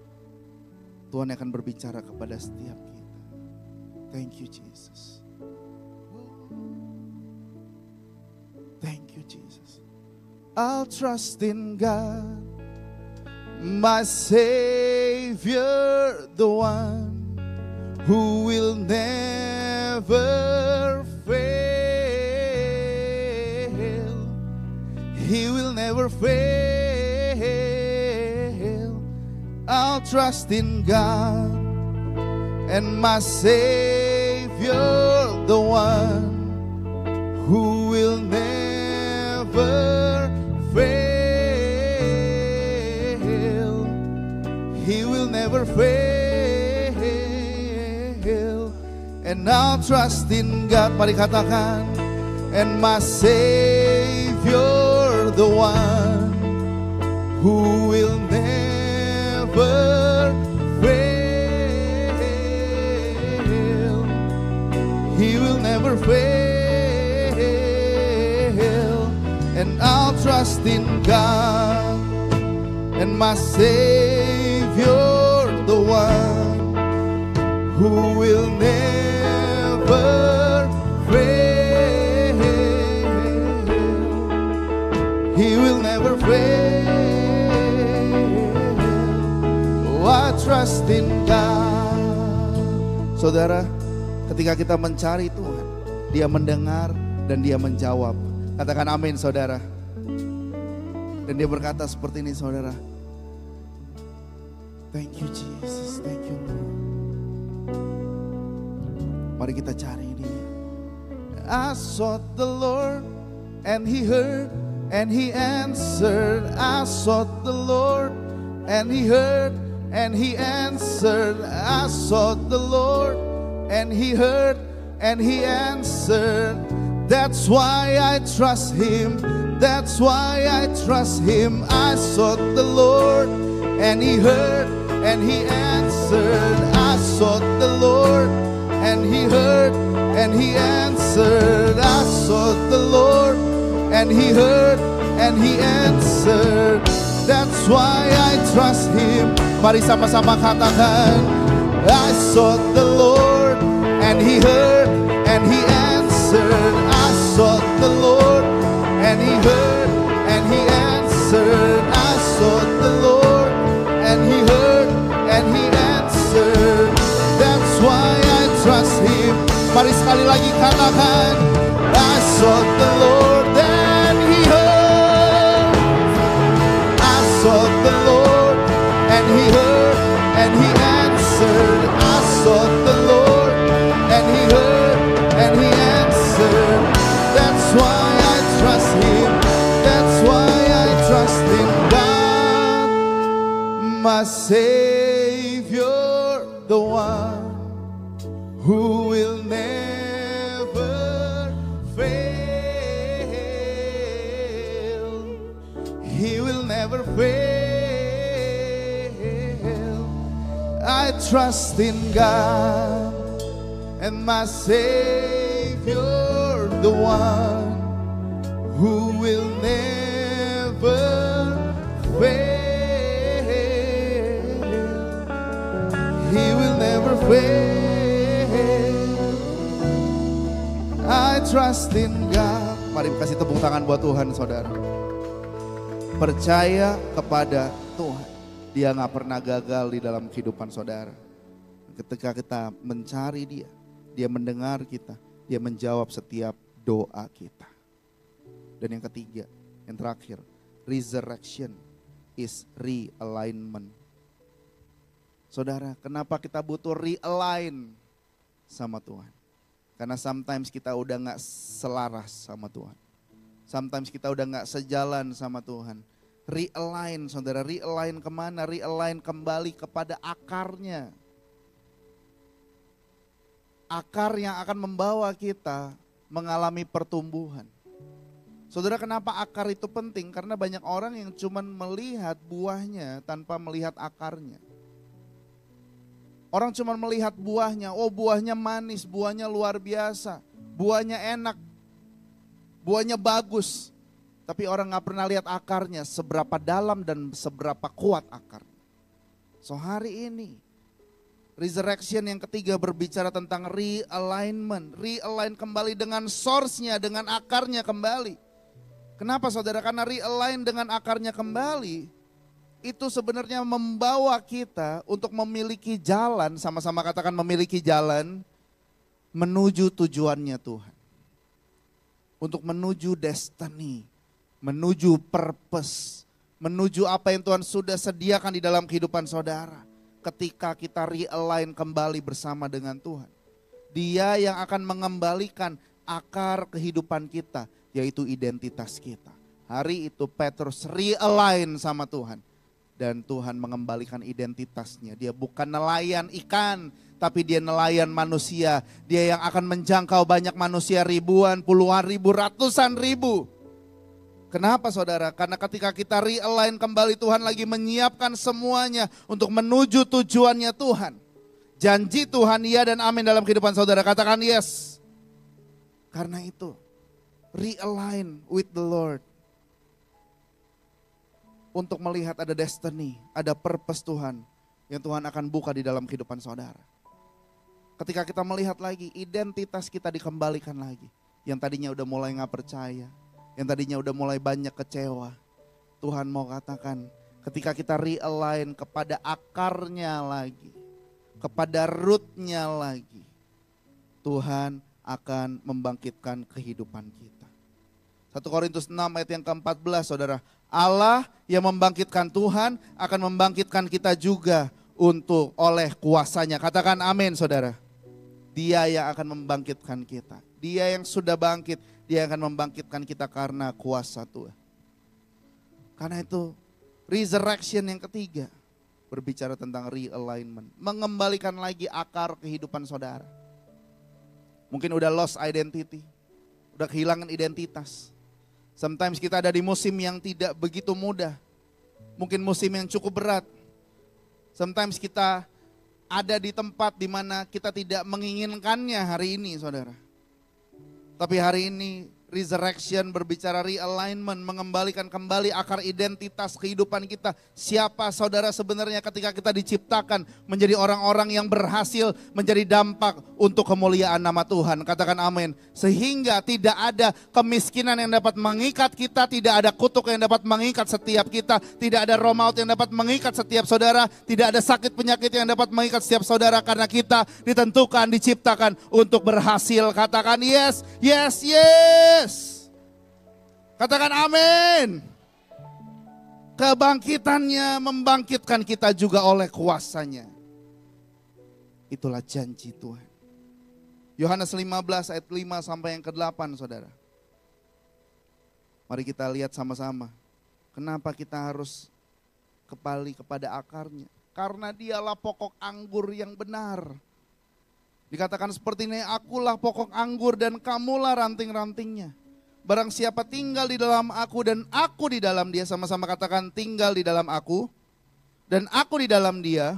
Speaker 1: Tuhan akan berbicara kepada setiap kita. Thank you Jesus. Thank you Jesus. I'll trust in God, my Savior, the one who will never fail. He will never fail. I'll trust in God and my Savior, the one who will never fail. He will never fail. And I'll trust in God. Mari katakan, and my Savior, the one who will never fail. He will never fail. And I'll trust in God and my Savior, the one who will never fail. He will never fail. Oh, I trust in God. Saudara, ketika kita mencari Tuhan, Dia mendengar dan Dia menjawab. Katakan amin, saudara. Dan Dia berkata seperti ini, saudara. Thank you Jesus, thank you Lord. Mari kita cari Dia. I sought the Lord and He heard and He answered. I sought the Lord and He heard and He answered. I sought the Lord and He heard and He answered. That's why I trust Him. That's why I trust Him. I sought the Lord and He heard and He answered. I sought the Lord and He heard and He answered. I sought the Lord and He heard and He answered. That's why I trust Him. Mari sama-sama katakan, I sought the Lord and He heard and He answered. I sought the Lord and He heard and He answered. I sought the Lord and He heard and He answered. That's why I trust Him. Mari sekali lagi katakan, I sought the Lord and He heard. I sought the Lord and He heard and He answered. I sought the Lord and He heard and He answered. That's why I trust Him. That's why I trust in God, my Savior, the one who will never fail. He will never fail. I trust in God and my Savior, the one who will never fail. He will never fail. I trust in God. Mari kasih tepuk tangan buat Tuhan, saudara. Percaya kepada Tuhan. Dia gak pernah gagal di dalam kehidupan saudara. Ketika kita mencari Dia, Dia mendengar kita, Dia menjawab setiap doa kita. Dan yang ketiga, yang terakhir, resurrection is realignment. Saudara, kenapa kita butuh realign sama Tuhan? Karena sometimes kita udah gak selaras sama Tuhan. Sometimes kita udah gak sejalan sama Tuhan. Realign, saudara, realign kemana? Realign kembali kepada akarnya. Akar yang akan membawa kita mengalami pertumbuhan. Saudara, kenapa akar itu penting? Karena banyak orang yang cuma melihat buahnya tanpa melihat akarnya. Orang cuma melihat buahnya, oh buahnya manis, buahnya luar biasa, buahnya enak, buahnya bagus. Tapi orang gak pernah lihat akarnya, seberapa dalam dan seberapa kuat akar. So hari ini, resurrection yang ketiga berbicara tentang realignment. Realign kembali dengan source-nya, dengan akarnya kembali. Kenapa saudara? Karena realign dengan akarnya kembali, itu sebenarnya membawa kita untuk memiliki jalan, sama-sama katakan memiliki jalan, menuju tujuannya Tuhan. Untuk menuju destiny, menuju purpose, menuju apa yang Tuhan sudah sediakan di dalam kehidupan saudara. Ketika kita realign kembali bersama dengan Tuhan. Dia yang akan mengembalikan akar kehidupan kita, yaitu identitas kita. Hari itu Petrus realign sama Tuhan. Dan Tuhan mengembalikan identitasnya. Dia bukan nelayan ikan, tapi dia nelayan manusia. Dia yang akan menjangkau banyak manusia, ribuan, puluhan ribu, ratusan ribu. Kenapa saudara? Karena ketika kita realign kembali, Tuhan lagi menyiapkan semuanya untuk menuju tujuannya Tuhan. Janji Tuhan iya dan amin dalam kehidupan saudara. Katakan yes. Karena itu, realign with the Lord. Untuk melihat ada destiny, ada purpose Tuhan yang Tuhan akan buka di dalam kehidupan saudara. Ketika kita melihat lagi, identitas kita dikembalikan lagi. Yang tadinya udah mulai gak percaya, yang tadinya udah mulai banyak kecewa. Tuhan mau katakan, ketika kita realign kepada akarnya lagi, kepada rootnya lagi, Tuhan akan membangkitkan kehidupan kita. 1 Korintus 6 ayat yang ke-14, saudara. Allah yang membangkitkan Tuhan akan membangkitkan kita juga untuk oleh kuasanya. Katakan amin, saudara. Dia yang akan membangkitkan kita. Dia yang sudah bangkit, dia akan membangkitkan kita karena kuasa Tuhan. Karena itu resurrection yang ketiga berbicara tentang realignment. Mengembalikan lagi akar kehidupan saudara. Mungkin udah lost identity, udah kehilangan identitas. Sometimes kita ada di musim yang tidak begitu mudah. Mungkin musim yang cukup berat. Sometimes kita ada di tempat di mana kita tidak menginginkannya hari ini, saudara. Tapi hari ini resurrection berbicara realignment, mengembalikan kembali akar identitas kehidupan kita. Siapa saudara sebenarnya ketika kita diciptakan menjadi orang-orang yang berhasil menjadi dampak untuk kemuliaan nama Tuhan. Katakan amin. Sehingga tidak ada kemiskinan yang dapat mengikat kita, tidak ada kutuk yang dapat mengikat setiap kita, tidak ada roh maut yang dapat mengikat setiap saudara, tidak ada sakit penyakit yang dapat mengikat setiap saudara karena kita ditentukan, diciptakan untuk berhasil. Katakan yes, yes, yes. Katakan amin. Kebangkitannya membangkitkan kita juga oleh kuasanya. Itulah janji Tuhan. Yohanes 15 ayat 5 sampai yang ke-8, saudara. Mari kita lihat sama-sama. Kenapa kita harus kembali kepada akarnya? Karena dialah pokok anggur yang benar. Dikatakan seperti ini, akulah pokok anggur dan kamulah ranting-rantingnya. Barang siapa tinggal di dalam aku dan aku di dalam dia, sama-sama katakan tinggal di dalam aku dan aku di dalam dia,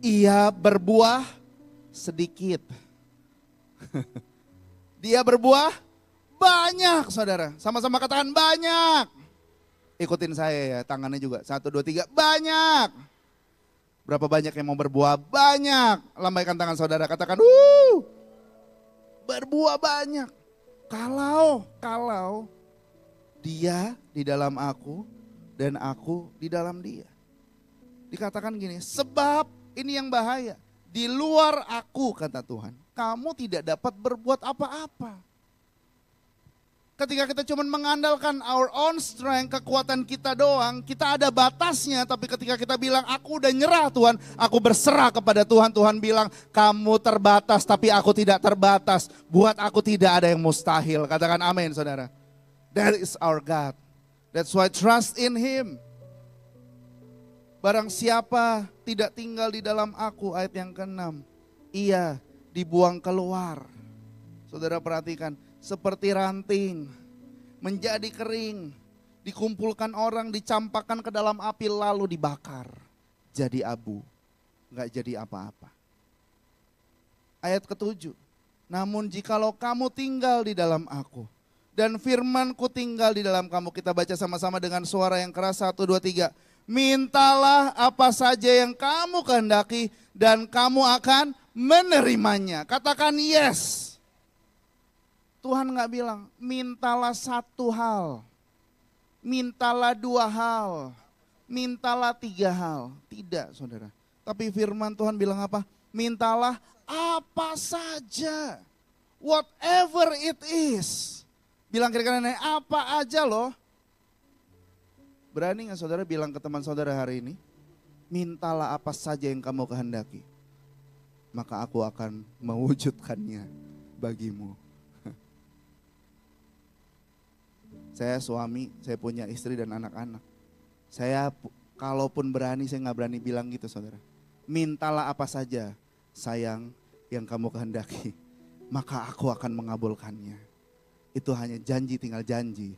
Speaker 1: ia berbuah sedikit. Dia berbuah banyak, saudara. Sama-sama katakan banyak. Ikutin saya ya, tangannya juga. 1, 2, 3, banyak. Berapa banyak yang mau berbuah? Banyak. Lambaikan tangan saudara, katakan berbuah banyak. Kalau dia di dalam aku dan aku di dalam dia. Dikatakan gini, sebab ini yang bahaya. Di luar aku, kata Tuhan, kamu tidak dapat berbuat apa-apa. Ketika kita cuma mengandalkan our own strength, kekuatan kita doang, kita ada batasnya. Tapi ketika kita bilang, aku udah nyerah Tuhan, aku berserah kepada Tuhan. Tuhan bilang, kamu terbatas tapi aku tidak terbatas. Buat aku tidak ada yang mustahil. Katakan amin, saudara. That is our God. That's why trust in Him. Barang siapa tidak tinggal di dalam aku, ayat yang ke-6, ia dibuang keluar. Saudara perhatikan, seperti ranting, menjadi kering, dikumpulkan orang, dicampakkan ke dalam api lalu dibakar. Jadi abu, gak jadi apa-apa. Ayat ke-7, namun jikalau kamu tinggal di dalam aku, dan firmanku tinggal di dalam kamu. Kita baca sama-sama dengan suara yang keras, 1, 2, 3. Mintalah apa saja yang kamu kehendaki dan kamu akan menerimanya. Katakan yes. Tuhan gak bilang, mintalah 1 hal, mintalah 2 hal, mintalah 3 hal. Tidak, saudara. Tapi firman Tuhan bilang apa? Mintalah apa saja, whatever it is. Bilang kira-kira apa aja loh. Berani gak saudara bilang ke teman saudara hari ini? Mintalah apa saja yang kamu kehendaki, maka aku akan mewujudkannya bagimu. Saya suami, saya punya istri dan anak-anak. Saya kalaupun berani, saya gak berani bilang gitu, saudara. Mintalah apa saja, sayang, yang kamu kehendaki, maka aku akan mengabulkannya. Itu hanya janji, tinggal janji.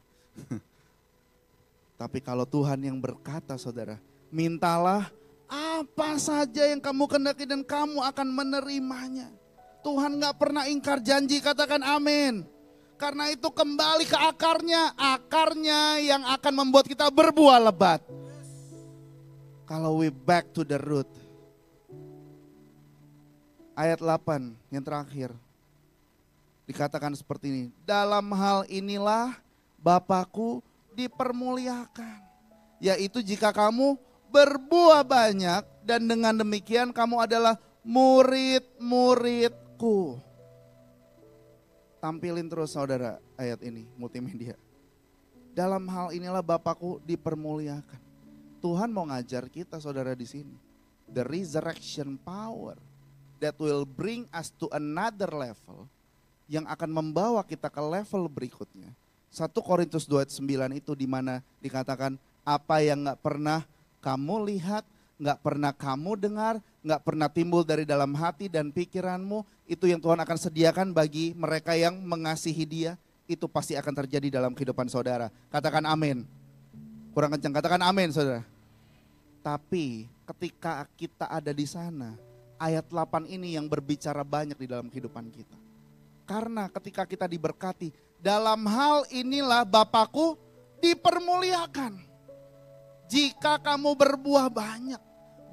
Speaker 1: Tapi kalau Tuhan yang berkata, saudara, mintalah apa saja yang kamu kehendaki dan kamu akan menerimanya. Tuhan gak pernah ingkar janji, katakan amin. Karena itu kembali ke akarnya yang akan membuat kita berbuah lebat. Kalau we back to the root. Ayat 8 yang terakhir. Dikatakan seperti ini. Dalam hal inilah Bapakku dipermuliakan. Yaitu jika kamu berbuah banyak dan dengan demikian kamu adalah murid-muridku. Tampilin terus saudara ayat ini multimedia. Dalam hal inilah Bapakku dipermuliakan. Tuhan mau ngajar kita saudara di sini. The resurrection power that will bring us to another level. Yang akan membawa kita ke level berikutnya. 1 Korintus 2 ayat 9 itu dimana dikatakan apa yang gak pernah kamu lihat, gak pernah kamu dengar, gak pernah timbul dari dalam hati dan pikiranmu. Itu yang Tuhan akan sediakan bagi mereka yang mengasihi Dia. Itu pasti akan terjadi dalam kehidupan saudara. Katakan amin. Kurang kencang, katakan amin saudara. Tapi ketika kita ada di sana, ayat 8 ini yang berbicara banyak di dalam kehidupan kita. Karena ketika kita diberkati, dalam hal inilah Bapakku dipermuliakan. Jika kamu berbuah banyak.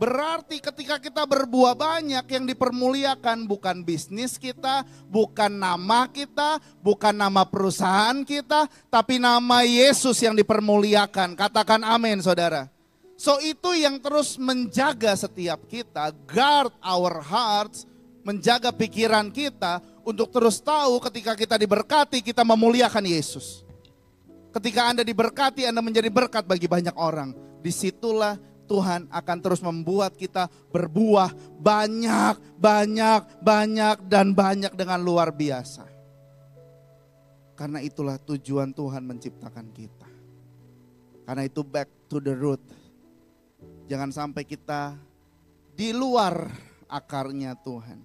Speaker 1: Berarti ketika kita berbuah banyak yang dipermuliakan bukan bisnis kita, bukan nama kita, bukan nama perusahaan kita, tapi nama Yesus yang dipermuliakan. Katakan amin saudara. So itu yang terus menjaga setiap kita, guard our hearts, menjaga pikiran kita untuk terus tahu ketika kita diberkati kita memuliakan Yesus. Ketika Anda diberkati Anda menjadi berkat bagi banyak orang. Disitulah Tuhan akan terus membuat kita berbuah banyak dan banyak dengan luar biasa. Karena itulah tujuan Tuhan menciptakan kita. Karena itu back to the root. Jangan sampai kita di luar akarnya Tuhan.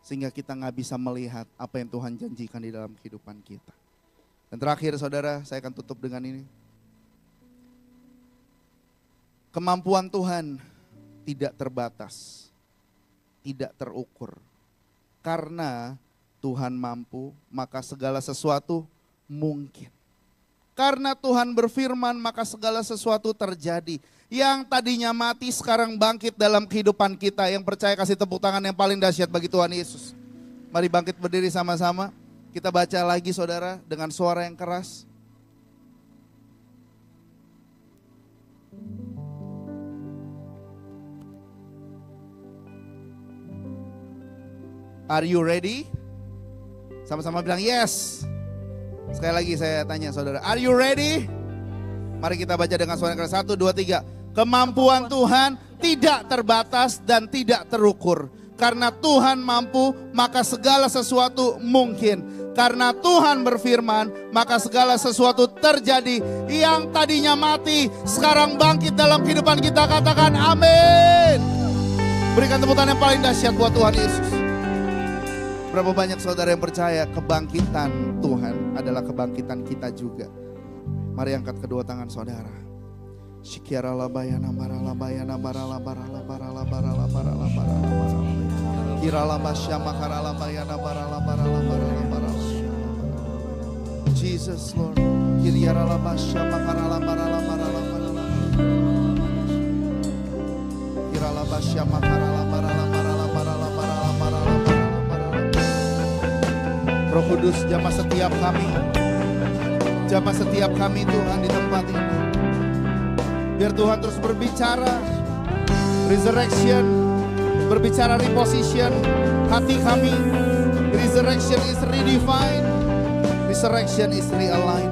Speaker 1: Sehingga kita gak bisa melihat apa yang Tuhan janjikan di dalam kehidupan kita. Dan terakhir saudara, saya akan tutup dengan ini. Kemampuan Tuhan tidak terbatas, tidak terukur. Karena Tuhan mampu, maka segala sesuatu mungkin. Karena Tuhan berfirman, maka segala sesuatu terjadi. Yang tadinya mati sekarang bangkit dalam kehidupan kita. Yang percaya kasih tepuk tangan yang paling dahsyat bagi Tuhan Yesus. Mari bangkit berdiri sama-sama. Kita baca lagi saudara dengan suara yang keras. Are you ready? Sama-sama bilang yes. Sekali lagi saya tanya saudara, are you ready? Mari kita baca dengan suara yang keras. 1, 2, 3. Kemampuan Tuhan tidak terbatas dan tidak terukur. Karena Tuhan mampu, maka segala sesuatu mungkin. Karena Tuhan berfirman, maka segala sesuatu terjadi. Yang tadinya mati, sekarang bangkit dalam kehidupan kita. Katakan amin. Berikan tepuk tangan yang paling dahsyat buat Tuhan Yesus. Berapa banyak saudara yang percaya kebangkitan Tuhan adalah kebangkitan kita juga. Mari angkat kedua tangan saudara. Shikiara labayana marala bayana barala barala barala barala barala barala barala. Kirala basyama karala bayana barala barala barala barala. Jesus Lord. Kiriara basyama karala barala barala barala. Kirala basyama karala barala barala barala barala barala. Roh Kudus jamah setiap kami. Jamah setiap kami Tuhan di tempat ini. Biar Tuhan terus berbicara. Resurrection. Berbicara reposition. Hati kami. Resurrection is redefined. Resurrection is realigned.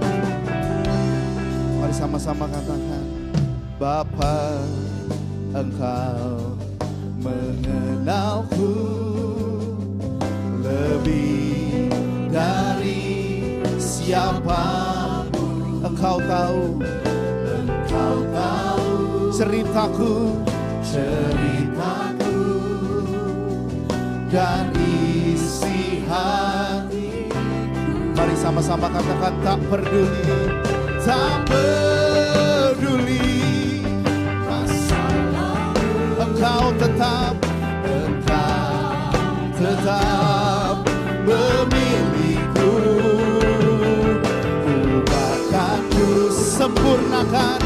Speaker 1: Mari sama-sama katakan. Bapa, Engkau mengenalku lebih dari siapapun. Engkau tahu ceritaku dan isi hati. Mari sama-sama katakan tak peduli masalah. Engkau tetap memilihku. Bahkan ku sempurnakan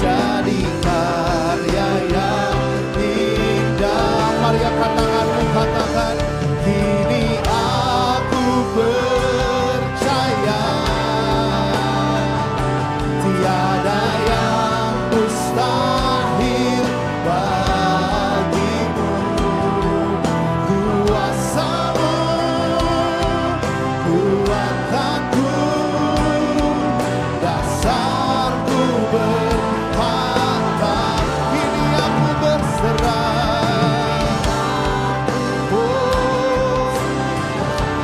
Speaker 1: jadi karya yang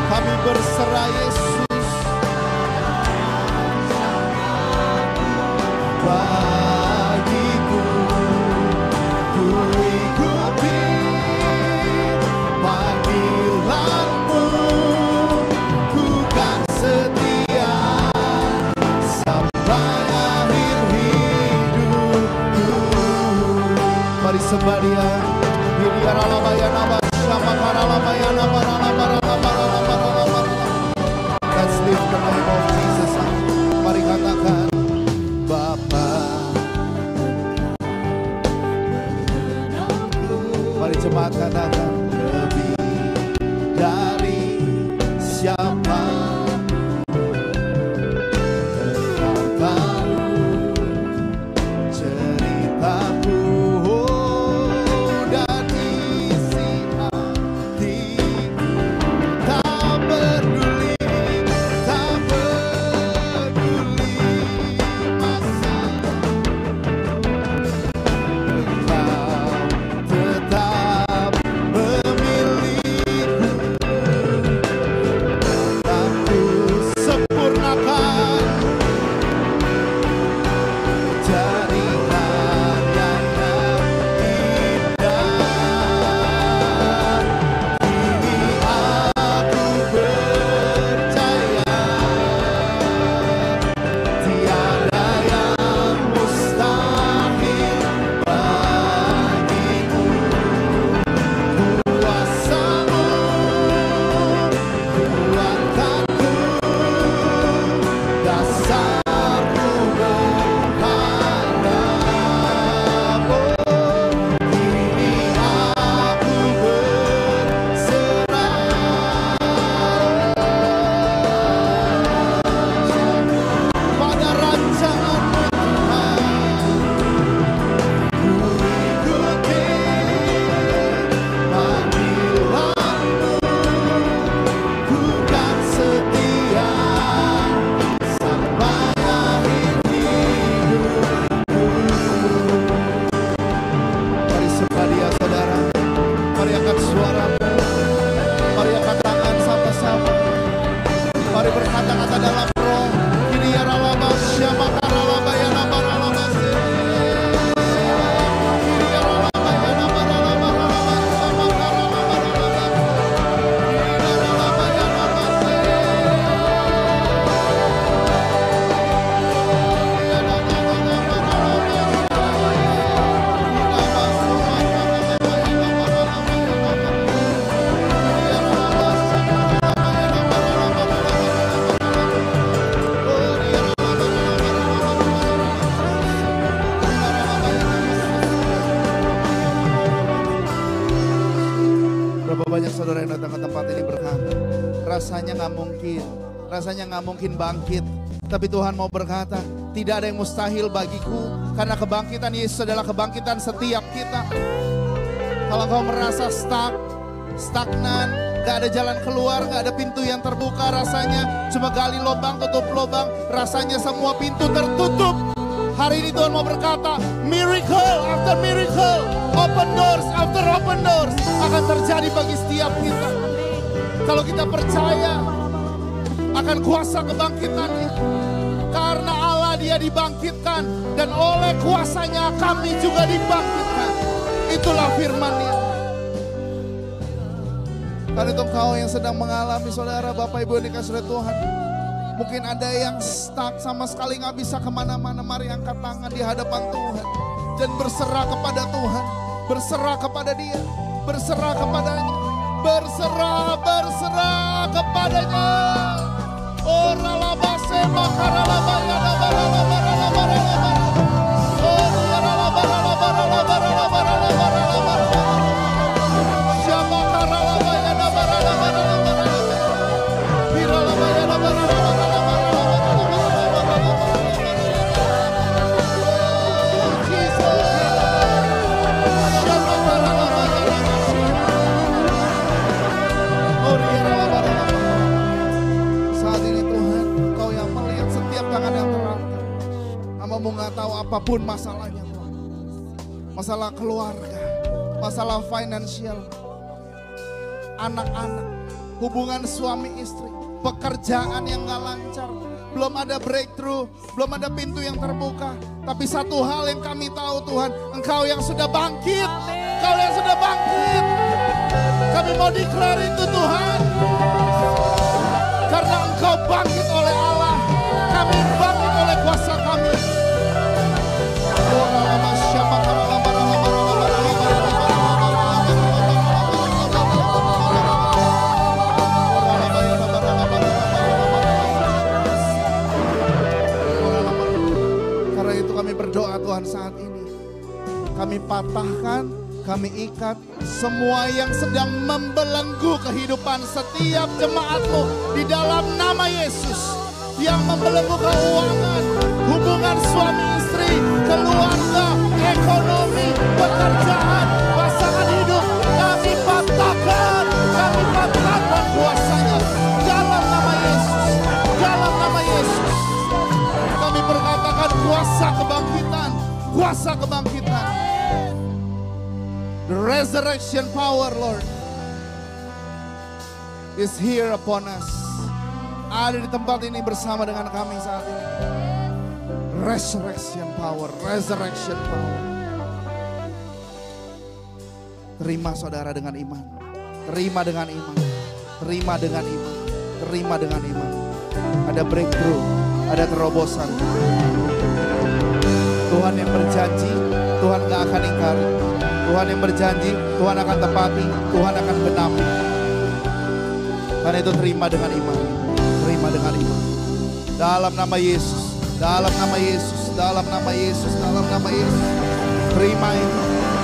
Speaker 1: Kami berserah Yesus. Bagiku ku ikuti panggilanmu, ku kan setia sampai akhir hidupku. Mari sembah Dia. Let's lift the name of Jesus. Mari katakan Bapa. Mari jemaat katakan lebih dari siapa engkau tahu ceritaku dan isi hatiku. Tak peduli masa, Engkau tetap memilihku. Tak ku sempurnakan jaringan yang indah. Kini aku percaya tiada yang mustahil bagimu. Kuasamu, kuatkanku, dasarku berharap. Kini aku berserah pada rancangan-Mu Tuhan. Ku ikuti panggilan-Mu, ku kan setia sampai akhir hidupku. Mari sembah Dia saudara. Mari angkat suaramu. Mari angkat tangan sama-sama. Mari berkata-kata dalam roh. Kini ya ralabas syama karalaba ya nama ralabase. Kini ya ralaba ya nama ralaba ralaba syama karalaba ralaba. Kini ya ralaba ya nama se. Ya nama Berapa banyak saudara yang datang ke tempat ini berkata, rasanya nggak mungkin bangkit. Tapi Tuhan mau berkata, tidak ada yang mustahil bagiku, karena kebangkitan Yesus adalah kebangkitan setiap kita. Kalau kau merasa stagnan, gak ada jalan keluar, gak ada pintu yang terbuka, rasanya cuma gali lubang, tutup lubang, rasanya semua pintu tertutup. Hari ini Tuhan mau berkata, miracle after miracle, open doors after open doors akan terjadi bagi setiap kita. Kalau kita percaya akan kuasa kebangkitannya, karena Allah Dia dibangkitkan, dan oleh kuasanya kami juga dibangkitkan. Itulah firman-Nya. Karena itu kau yang sedang mengalami, saudara, Bapak Ibu yang dikasihi oleh Tuhan, mungkin ada yang stuck sama sekali gak bisa kemana-mana. Mari angkat tangan di hadapan Tuhan dan berserah kepada Tuhan, berserah kepada Dia, berserah kepadanya, berserah kepadanya. Oh ralabase makaralabaya nabaralabaralabaralabar. Oh ralabarabaralabaralabaralabar. Siapa karalabaya nabaralabaralabar. Biralabaya nabaralabaralabar. Saat ini Tuhan, Kau yang melihat setiap tangan yang terangkat. Hamba-Mu gak tahu apapun masalahnya Tuhan. Masalah keluarga, masalah finansial, anak-anak, hubungan suami istri, pekerjaan yang gak lancar, belum ada breakthrough, belum ada pintu yang terbuka. Tapi satu hal yang kami tahu Tuhan, Engkau yang sudah bangkit, Engkau yang sudah bangkit. Kami mau declare itu Tuhan. Karena Engkau bangkit oleh Allah, kami bangkit oleh kuasa kami. Karena itu kami berdoa Tuhan saat ini. Kami patahkan, kami ikat semua yang sedang membelenggu kehidupan setiap jemaat-Mu di dalam nama Yesus. Yang membelenggu keuangan, hubungan suami istri, keluarga, ekonomi, pekerjaan, pasangan hidup. Kami patahkan kuasanya dalam nama Yesus. Dalam nama Yesus. Kami perkatakan kuasa kebangkitan, kuasa kebangkitan. The resurrection power, Lord, is here upon us. Ada di tempat ini bersama dengan kami saat ini. Resurrection power, resurrection power. Terima saudara dengan iman. Terima dengan iman. Terima dengan iman. Terima dengan iman. Ada breakthrough, ada terobosan. Tuhan yang berjanji, Tuhan gak akan ingkari. Tuhan yang berjanji, Tuhan akan tepati, Tuhan akan genapi. Karena itu terima dengan iman. Terima dengan iman. Dalam nama Yesus, dalam nama Yesus, dalam nama Yesus, dalam nama Yesus. Terima itu.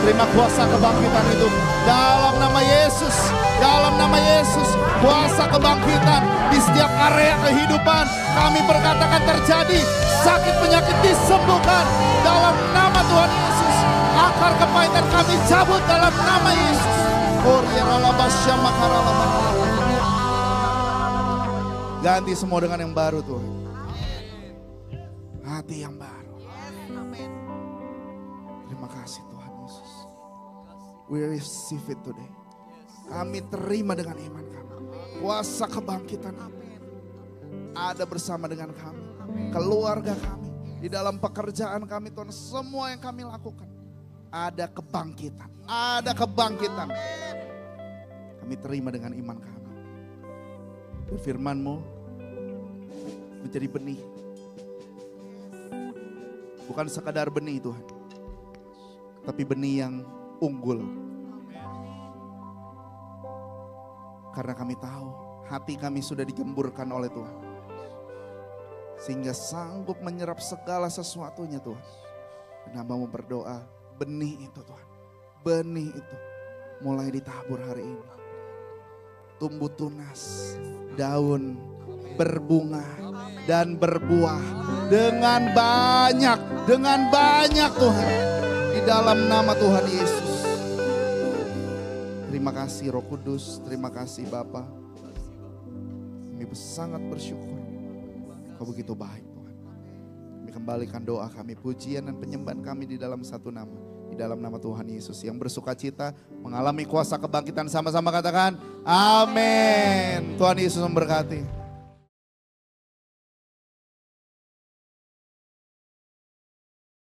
Speaker 1: Terima kuasa kebangkitan itu. Dalam nama Yesus, dalam nama Yesus. Kuasa kebangkitan di setiap area kehidupan. Kami berkatakan terjadi. Sakit penyakit disembuhkan. Dalam nama Tuhan Yesus. Akar kepahitan kami cabut dalam nama Yesus. Ganti semua dengan yang baru Tuhan. Hati yang baru. Terima kasih Tuhan Yesus. We receive it today. Kami terima dengan iman kami. Kuasa kebangkitan ada bersama dengan kami. Keluarga kami. Di dalam pekerjaan kami Tuhan. Semua yang kami lakukan. Ada kebangkitan. Ada kebangkitan. Kami terima dengan iman kami. Firman-Mu menjadi benih. Bukan sekadar benih Tuhan. Tapi benih yang unggul. Karena kami tahu hati kami sudah digemburkan oleh Tuhan. Sehingga sanggup menyerap segala sesuatunya Tuhan. Dan hamba-Mu berdoa benih itu Tuhan. Benih itu mulai ditabur hari ini. Tumbuh tunas, daun, berbunga, dan berbuah dengan banyak Tuhan. Di dalam nama Tuhan Yesus. Terima kasih Roh Kudus, terima kasih Bapa. Kami sangat bersyukur. Kau begitu baik Tuhan. Kami kembalikan doa kami, pujian dan penyembahan kami di dalam satu nama. Di dalam nama Tuhan Yesus yang bersuka cita mengalami kuasa kebangkitan, sama-sama katakan amin. Tuhan Yesus memberkati.